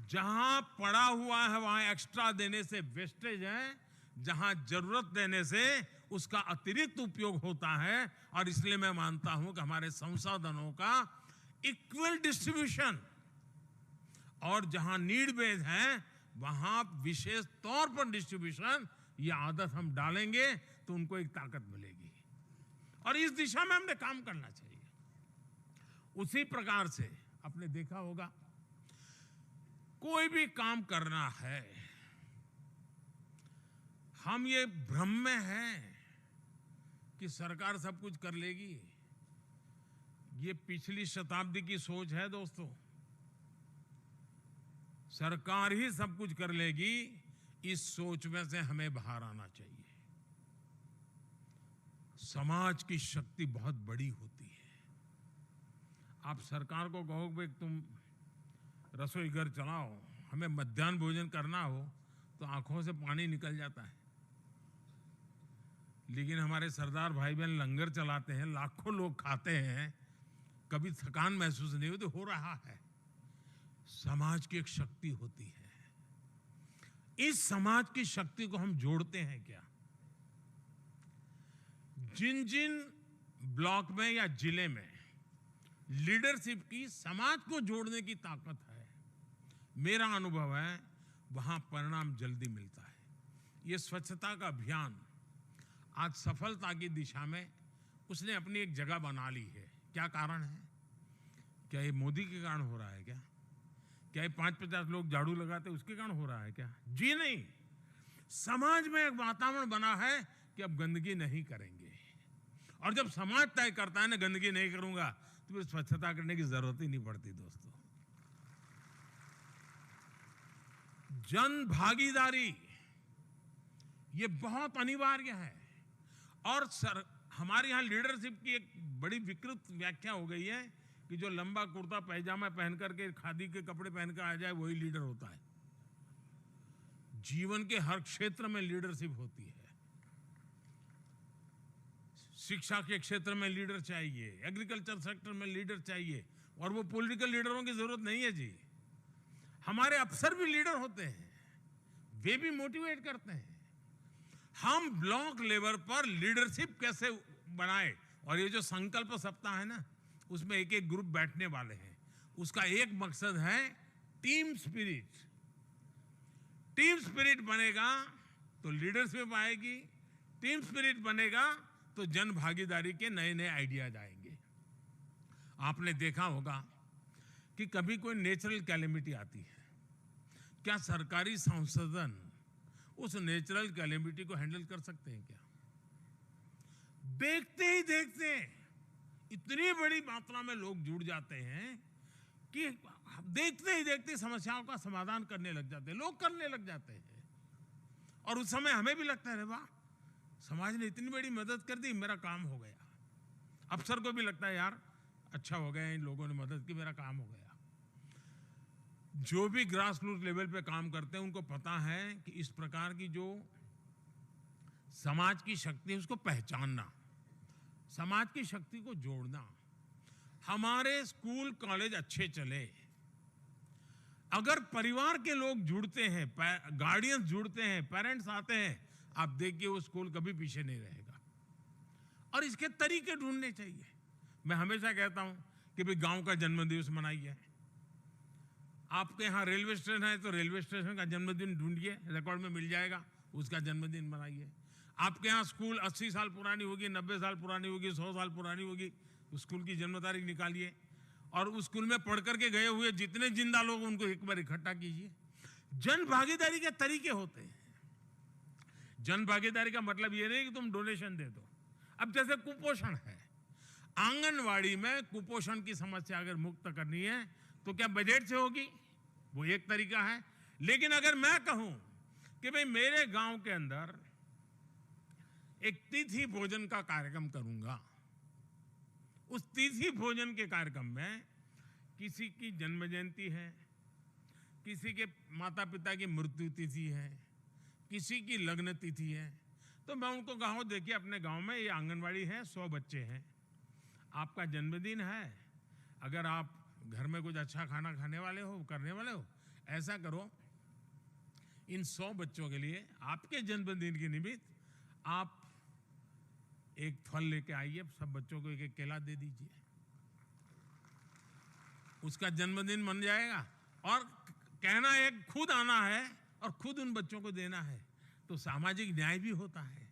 जहां पड़ा हुआ है वहां एक्स्ट्रा देने से वेस्टेज है, जहां जरूरत देने से उसका अतिरिक्त उपयोग होता है। और इसलिए मैं मानता हूं कि हमारे संसाधनों का इक्वल डिस्ट्रीब्यूशन और जहां नीड बेस्ड है वहां विशेष तौर पर डिस्ट्रीब्यूशन, ये आदत हम डालेंगे तो उनको एक ताकत मिलेगी और इस दिशा में हमने काम करना चाहिए। उसी प्रकार से आपने देखा होगा, कोई भी काम करना है, हम ये भ्रम में हैं कि सरकार सब कुछ कर लेगी। ये पिछली शताब्दी की सोच है दोस्तों। सरकार ही सब कुछ कर लेगी, इस सोच में से हमें बाहर आना चाहिए। समाज की शक्ति बहुत बड़ी होती है। आप सरकार को कहो कि तुम रसोई घर चलाओ, हमें मध्याह्न भोजन करना हो तो आंखों से पानी निकल जाता है। लेकिन हमारे सरदार भाई बहन लंगर चलाते हैं, लाखों लोग खाते हैं, कभी थकान महसूस नहीं होती। हो रहा है। समाज की एक शक्ति होती है। इस समाज की शक्ति को हम जोड़ते हैं क्या? जिन जिन ब्लॉक में या जिले में लीडरशिप की समाज को जोड़ने की ताकत है, मेरा अनुभव है वहां परिणाम जल्दी मिलता है। ये स्वच्छता का अभियान आज सफलता की दिशा में उसने अपनी एक जगह बना ली है। क्या कारण है? क्या ये मोदी के कारण हो रहा है क्या? क्या ये 5-50 लोग झाड़ू लगाते उसके कारण हो रहा है क्या? जी नहीं। समाज में एक वातावरण बना है कि अब गंदगी नहीं करेंगे, और जब समाज तय करता है ना गंदगी नहीं करूंगा तो फिर स्वच्छता करने की जरूरत ही नहीं पड़ती। दोस्तों, जन भागीदारी ये बहुत अनिवार्य है। और हमारे यहाँ लीडरशिप की एक बड़ी विकृत व्याख्या हो गई है कि जो लंबा कुर्ता पैजामा पहन करके खादी के कपड़े पहन कर आ जाए वही लीडर होता है। जीवन के हर क्षेत्र में लीडरशिप होती है। शिक्षा के क्षेत्र में लीडर चाहिए, एग्रीकल्चर सेक्टर में लीडर चाहिए, और वो पॉलिटिकल लीडरों की जरूरत नहीं है जी। हमारे अफसर भी लीडर होते हैं, वे भी मोटिवेट करते हैं। हम ब्लॉक लेवल पर लीडरशिप कैसे बनाए, और ये जो संकल्प सप्ताह है ना, उसमें एक एक ग्रुप बैठने वाले हैं। उसका एक मकसद है टीम स्पिरिट। टीम स्पिरिट बनेगा तो लीडरशिप आएगी, टीम स्पिरिट बनेगा तो जन भागीदारी के नए नए आइडियाज आएंगे। आपने देखा होगा कि कभी कोई नेचुरल कैलेमिटी आती है, क्या सरकारी संसाधन उस नेचुरल कैलेमिटी को हैंडल कर सकते हैं क्या? देखते ही देखते इतनी बड़ी मात्रा में लोग जुड़ जाते हैं कि देखते ही देखते समस्याओं का समाधान करने लग जाते हैं, लोग करने लग जाते हैं। और उस समय हमें भी लगता है वाह, समाज ने इतनी बड़ी मदद कर दी, मेरा काम हो गया। अफसर को भी लगता है यार अच्छा हो गया, इन लोगों ने मदद की, मेरा काम हो गया। जो भी ग्रास रूट लेवल पे काम करते हैं उनको पता है कि इस प्रकार की जो समाज की शक्ति है उसको पहचानना, समाज की शक्ति को जोड़ना। हमारे स्कूल कॉलेज अच्छे चले अगर परिवार के लोग जुड़ते हैं, गार्डियंस जुड़ते हैं, पेरेंट्स आते हैं, आप देखिए वो स्कूल कभी पीछे नहीं रहेगा। और इसके तरीके ढूंढने चाहिए। मैं हमेशा कहता हूं कि भाई गांव का जन्मदिवस मनाइए। आपके यहाँ रेलवे स्टेशन है तो रेलवे स्टेशन का जन्मदिन ढूंढिए, रिकॉर्ड में मिल जाएगा, उसका जन्मदिन मनाइए। आपके यहाँ स्कूल 80 साल पुरानी होगी, 90 साल पुरानी होगी, 100 साल पुरानी होगी, स्कूल की जन्म तारीख निकालिए और उस स्कूल में पढ़ करके गए हुए जितने जिंदा लोग उनको एक बार इकट्ठा कीजिए। जन भागीदारी के तरीके होते हैं। जन भागीदारी का मतलब ये नहीं कि तुम डोनेशन दे दो। अब जैसे कुपोषण है, आंगनवाड़ी में कुपोषण की समस्या अगर मुक्त करनी है तो क्या बजट से होगी? वो एक तरीका है। लेकिन अगर मैं कहूं कि भाई मेरे गांव के अंदर एक तिथि भोजन का कार्यक्रम करूंगा, उस तिथि भोजन के कार्यक्रम में किसी की जन्म जयंती है, किसी के माता पिता की मृत्यु तिथि है, किसी की लग्न तिथि है, तो मैं उनको गाँव देखिए अपने गांव में ये आंगनवाड़ी है, 100 बच्चे हैं, आपका जन्मदिन है, अगर आप घर में कुछ अच्छा खाना खाने वाले हो, करने वाले हो, ऐसा करो इन 100 बच्चों के लिए आपके जन्मदिन के निमित्त आप एक फल लेके आइए, सब बच्चों को एक एक केला दे दीजिए, उसका जन्मदिन बन जाएगा। और कहना है खुद आना है और खुद उन बच्चों को देना है, तो सामाजिक न्याय भी होता है,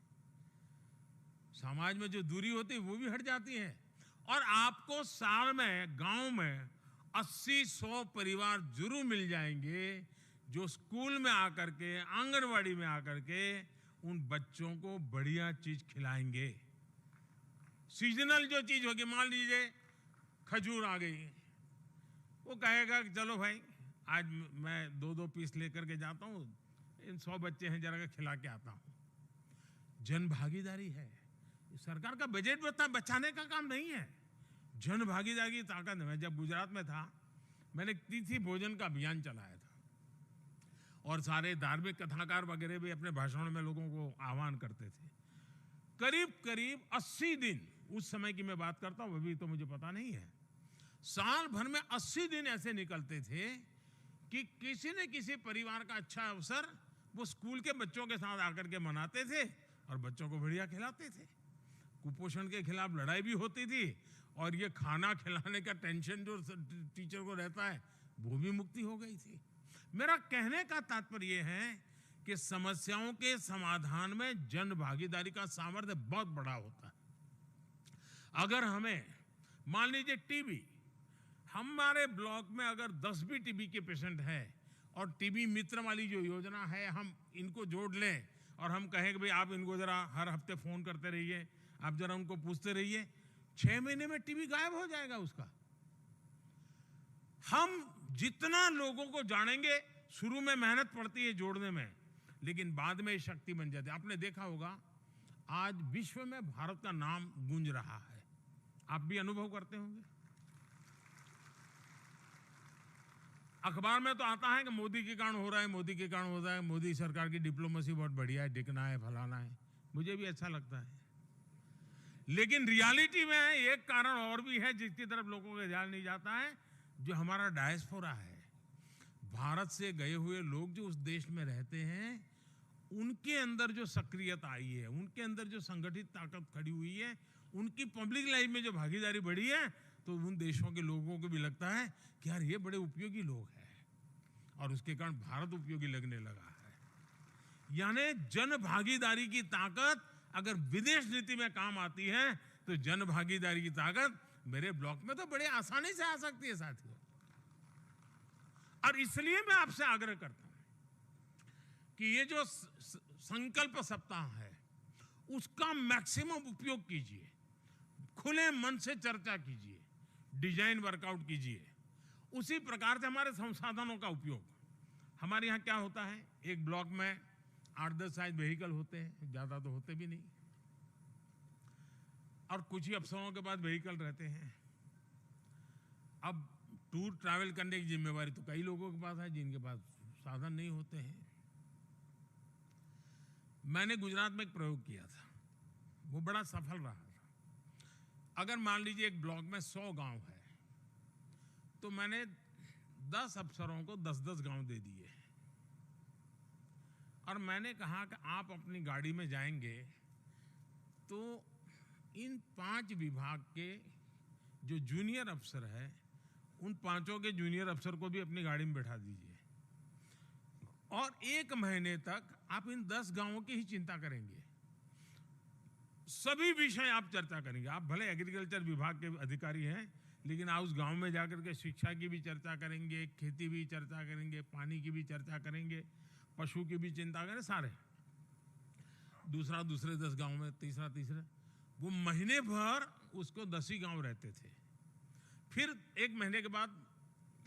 समाज में जो दूरी होती है वो भी हट जाती है। और आपको साल में गांव में 80-100 परिवार जरूर मिल जाएंगे जो स्कूल में आकर के, आंगनवाड़ी में आकर के उन बच्चों को बढ़िया चीज खिलाएंगे। सीजनल जो चीज होगी, मान लीजिए खजूर आ गई, वो कहेगा कि चलो भाई आज मैं 2-2 पीस लेकर के जाता हूँ, इन 100 बच्चे हैं जरा खिला के आता हूँ। जन भागीदारी है, सरकार का बजट बचाने का काम नहीं है, जन भागीदारी की ताकत है। मैं जब गुजरात में था, मैंने तिथि भोजन का अभियान चलाया था और सारे धार्मिक कथाकार वगैरह भी अपने भाषणों में लोगों को आह्वान करते थे। करीब करीब 80 दिन, उस समय की मैं बात करता हूं, अभी तो मुझे पता नहीं है, साल भर में 80 दिन ऐसे निकलते थे कि किसी न किसी परिवार का अच्छा अवसर वो स्कूल के बच्चों के साथ आकर के मनाते थे और बच्चों को बढ़िया खिलाते थे। कुपोषण के खिलाफ लड़ाई भी होती थी और ये खाना खिलाने का टेंशन जो टीचर को रहता है वो भी मुक्ति हो गई थी। मेरा कहने का तात्पर्य है कि समस्याओं के समाधान में जन भागीदारी का सामर्थ्य बहुत बड़ा होता है। अगर हमें मान लीजिए टीबी, हमारे ब्लॉक में अगर 10 भी टीबी के पेशेंट हैं और टीबी मित्र वाली जो योजना है हम इनको जोड़ लें और हम कहें कि भाई आप इनको जरा हर हफ्ते फोन करते रहिए, आप जरा उनको पूछते रहिए, 6 महीने में टीबी गायब हो जाएगा उसका। हम जितना लोगों को जानेंगे, शुरू में मेहनत पड़ती है जोड़ने में, लेकिन बाद में शक्ति बन जाती है। आपने देखा होगा आज विश्व में भारत का नाम गूंज रहा है, आप भी अनुभव करते होंगे। अखबार में तो आता है कि मोदी के कारण हो रहा है, मोदी के कारण हो रहा है, मोदी सरकार की डिप्लोमेसी बहुत बढ़िया है, दिखना है, फलाना है, मुझे भी अच्छा लगता है। लेकिन रियलिटी में एक कारण और भी है जिसकी तरफ लोगों का ध्यान नहीं जाता है, जो हमारा डायस्पोरा है। भारत से गए हुए लोग जो उस देश में रहते हैं, उनके अंदर जो सक्रियता आई है, उनके अंदर जो संगठित ताकत खड़ी हुई है, उनकी पब्लिक लाइफ में जो भागीदारी बढ़ी है, तो उन देशों के लोगों को भी लगता है कि यार ये बड़े उपयोगी लोग हैं और उसके कारण भारत उपयोगी लगने लगा है। यानी जन भागीदारी की ताकत अगर विदेश नीति में काम आती है तो जन भागीदारी की ताकत मेरे ब्लॉक में तो बड़े आसानी से आ सकती है साथियों। और इसलिए मैं आपसे आग्रह करता हूं कि ये जो संकल्प सप्ताह है उसका मैक्सिमम उपयोग कीजिए, खुले मन से चर्चा कीजिए, डिजाइन वर्कआउट कीजिए। उसी प्रकार से हमारे संसाधनों का उपयोग, हमारे यहाँ क्या होता है, एक ब्लॉक में 8-10 साइज व्हीकल होते हैं, ज्यादा तो होते भी नहीं, और कुछ ही अफसरों के पास व्हीकल रहते हैं। अब टूर ट्रैवल करने की जिम्मेवारी तो कई लोगों के पास है जिनके पास साधन नहीं होते हैं। मैंने गुजरात में एक प्रयोग किया था, वो बड़ा सफल रहा था। अगर मान लीजिए एक ब्लॉक में 100 गांव है, तो मैंने 10 अफसरों को 10-10 गांव दे दिए और मैंने कहा कि आप अपनी गाड़ी में जाएंगे तो इन 5 विभाग के जो जूनियर अफसर है, उन 5 के जूनियर अफसर को भी अपनी गाड़ी में बैठा दीजिए और 1 महीने तक आप इन 10 गांवों की ही चिंता करेंगे। सभी विषय आप चर्चा करेंगे। आप भले एग्रीकल्चर विभाग के अधिकारी हैं, लेकिन आप उस गांव में जाकर के शिक्षा की भी चर्चा करेंगे, खेती भी चर्चा करेंगे, पानी की भी चर्चा करेंगे, पशु की भी चिंता करें, सारे दूसरे 10 गांव में, तीसरे। वो महीने भर उसको 10 ही गांव रहते थे, फिर 1 महीने के बाद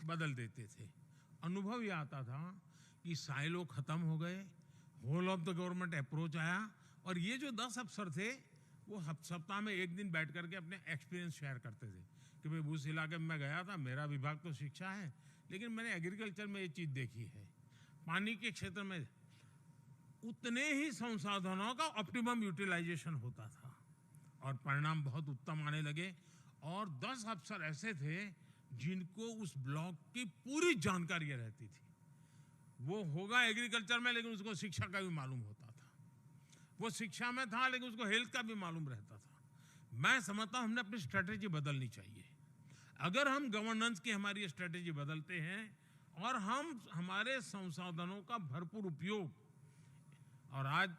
बदल देते थे। अनुभव ये आता था कि साइलो खत्म हो गए, whole of the government approach आया, और ये जो 10 अफसर थे वो सप्ताह में 1 दिन बैठ करके अपने एक्सपीरियंस शेयर करते थे कि भाई उस इलाके में मैं गया था, मेरा विभाग तो शिक्षा है, लेकिन मैंने एग्रीकल्चर में ये चीज़ देखी है, पानी के क्षेत्र में उतने ही संसाधनों का ऑप्टिमम यूटिलाइजेशन होता था और परिणाम बहुत उत्तम आने लगे। और 10 अफसर ऐसे थे जिनको उस ब्लॉक की पूरी जानकारी रहती थी। वो होगा एग्रीकल्चर में, लेकिन उसको शिक्षा का भी मालूम होता था। वो शिक्षा में था, लेकिन उसको हेल्थ का भी मालूम रहता था। मैं समझता हूं हमने अपनी स्ट्रेटेजी बदलनी चाहिए। अगर हम गवर्नेंस की हमारी स्ट्रेटेजी बदलते हैं और हम हमारे संसाधनों का भरपूर उपयोग, और आज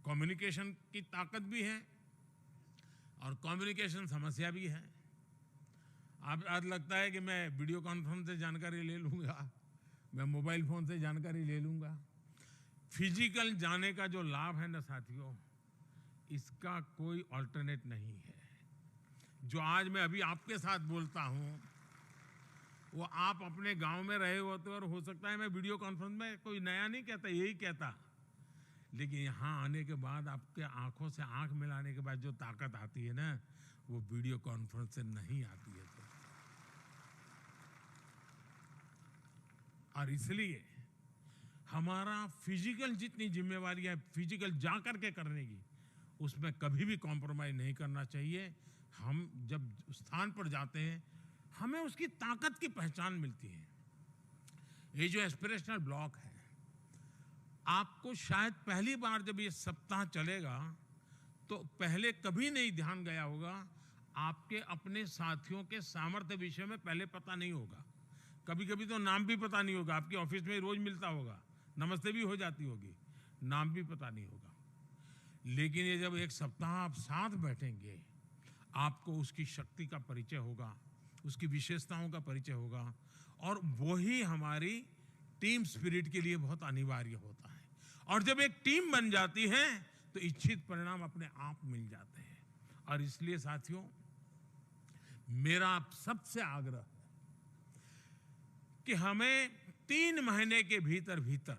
कम्युनिकेशन की ताकत भी है और कम्युनिकेशन समस्या भी है। आप आज लगता है कि मैं वीडियो कॉन्फ्रेंस से जानकारी ले लूँगा, मैं मोबाइल फ़ोन से जानकारी ले लूँगा। फिजिकल जाने का जो लाभ है ना साथियों, इसका कोई अल्टरनेट नहीं है। जो आज मैं अभी आपके साथ बोलता हूँ वो आप अपने गांव में रहे होते और हो सकता है मैं वीडियो कॉन्फ्रेंस में कोई नया नहीं कहता, यही कहता, लेकिन यहाँ आने के बाद आपके आंखों से आंख मिलाने के बाद जो ताकत आती है ना, वो वीडियो कॉन्फ्रेंस से नहीं आती है। तो और इसलिए हमारा फिजिकल जितनी जिम्मेवारी है फिजिकल जा करके करने की, उसमें कभी भी कॉम्प्रोमाइज नहीं करना चाहिए। हम जब स्थान पर जाते हैं हमें उसकी ताकत की पहचान मिलती है। ये जो एस्पिरेशनल ब्लॉक है, आपको शायद पहली बार जब ये सप्ताह चलेगा तो पहले कभी नहीं ध्यान गया होगा, आपके अपने साथियों के सामर्थ्य विषय में पहले पता नहीं होगा। कभी कभी तो नाम भी पता नहीं होगा, आपके ऑफिस में रोज मिलता होगा, नमस्ते भी हो जाती होगी, नाम भी पता नहीं होगा। लेकिन ये जब 1 सप्ताह आप साथ बैठेंगे, आपको उसकी शक्ति का परिचय होगा, उसकी विशेषताओं का परिचय होगा, और वही हमारी टीम स्पिरिट के लिए बहुत अनिवार्य होता है। और जब एक टीम बन जाती है तो इच्छित परिणाम अपने आप मिल जाते हैं। और इसलिए साथियों, मेरा आप सबसे आग्रह है कि हमें 3 महीने के भीतर भीतर,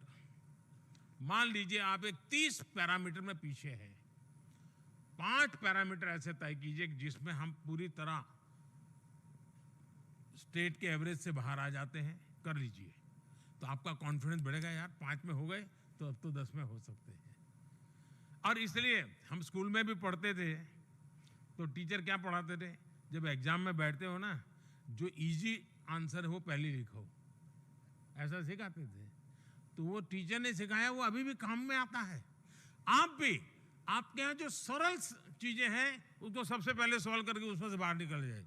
मान लीजिए आप एक 30 पैरामीटर में पीछे हैं, 5 पैरामीटर ऐसे तय कीजिए जिसमें हम पूरी तरह स्टेट के एवरेज से बाहर आ जाते हैं, कर लीजिए तो आपका कॉन्फिडेंस बढ़ेगा। यार 5 में हो गए तो अब तो 10 में हो सकते हैं। और इसलिए हम स्कूल में भी पढ़ते थे तो टीचर क्या पढ़ाते थे, जब एग्जाम में बैठते हो ना, जो इजी आंसर है वो पहले लिखो, ऐसा सिखाते थे। तो वो टीचर ने सिखाया वो अभी भी काम में आता है। आप भी आपके यहाँ जो सरल चीजें हैं उसको सबसे पहले सॉल्व करके उसमें से बाहर निकल जाए।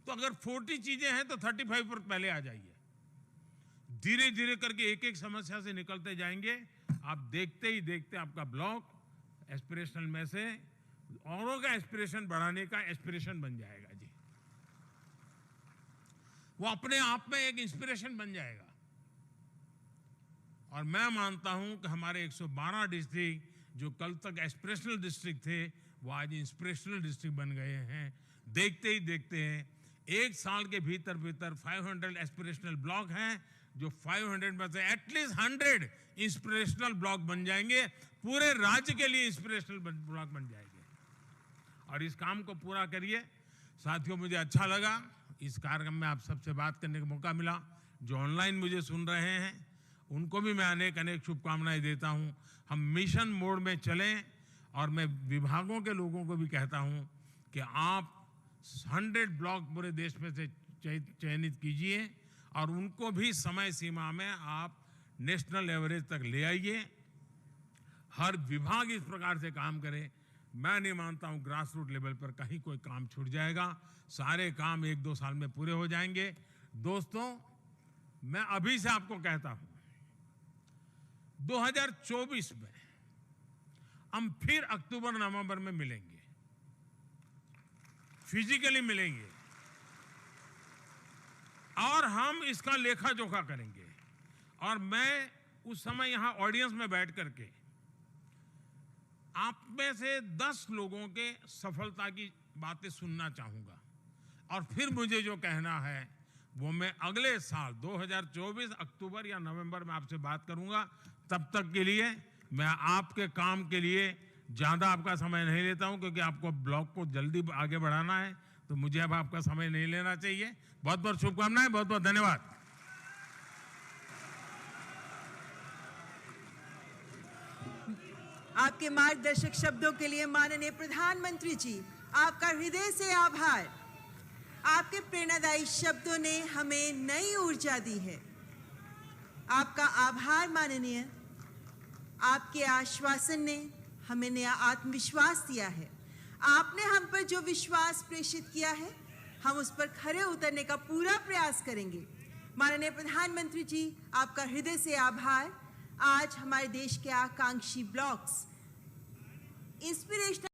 तो अगर 40 चीजें हैं तो 35 पर पहले आ जाइए। धीरे धीरे करके एक एक समस्या से निकलते जाएंगे। आप देखते ही देखते आपका ब्लॉक एस्पिरेशनल में से औरों का एस्पिरेशन बढ़ाने का एस्पिरेशन बन जाएगा जी। वो अपने आप में एक इंस्पिरेशन बन जाएगा। और मैं मानता हूं कि हमारे 112 डिस्ट्रिक्ट जो कल तक एस्पिरेशनल डिस्ट्रिक्ट थे वो आज इंस्पिरेशनल डिस्ट्रिक्ट बन गए हैं। देखते ही देखते हैं 1 साल के भीतर भीतर 500 एस्पिरेशनल ब्लॉक हैं, जो 500 में से एटलीस्ट 100 इंस्पिरेशनल ब्लॉक बन जाएंगे, पूरे राज्य के लिए इंस्पिरेशनल ब्लॉक बन जाएंगे। और इस काम को पूरा करिए साथियों। मुझे अच्छा लगा इस कार्यक्रम में आप सबसे बात करने का मौका मिला। जो ऑनलाइन मुझे सुन रहे हैं उनको भी मैं अनेक अनेक शुभकामनाएं देता हूं। हम मिशन मोड में चलें, और मैं विभागों के लोगों को भी कहता हूं कि आप 100 ब्लॉक पूरे देश में से चयनित कीजिए और उनको भी समय सीमा में आप नेशनल एवरेज तक ले आइए। हर विभाग इस प्रकार से काम करे। मैं नहीं मानता हूं ग्रास रूट लेवल पर कहीं कोई काम छूट जाएगा। सारे काम 1-2 साल में पूरे हो जाएंगे। दोस्तों, मैं अभी से आपको कहता हूं 2024 में हम फिर अक्टूबर नवंबर में मिलेंगे, फिजिकली मिलेंगे, और हम इसका लेखा जोखा करेंगे। और मैं उस समय यहां ऑडियंस में बैठ करके आप में से 10 लोगों के सफलता की बातें सुनना चाहूंगा और फिर मुझे जो कहना है वो मैं अगले साल 2024 अक्टूबर या नवंबर में आपसे बात करूंगा। तब तक के लिए मैं आपके काम के लिए ज्यादा आपका समय नहीं लेता हूं, क्योंकि आपको ब्लॉक को जल्दी आगे बढ़ाना है, तो मुझे अब आपका समय नहीं लेना चाहिए। बहुत बहुत शुभकामनाएं, बहुत बहुत धन्यवाद। आपके मार्गदर्शक शब्दों के लिए माननीय प्रधानमंत्री जी, आपका हृदय से आभार। आपके प्रेरणादायी शब्दों ने हमें नई ऊर्जा दी है। आपका आभार माननीय। आपके आश्वासन ने हमें नया आत्मविश्वास दिया है। आपने हम पर जो विश्वास प्रेषित किया है, हम उस पर खरे उतरने का पूरा प्रयास करेंगे। माननीय प्रधानमंत्री जी, आपका हृदय से आभार। आज हमारे देश के आकांक्षी ब्लॉक्स इंस्पिरेशनल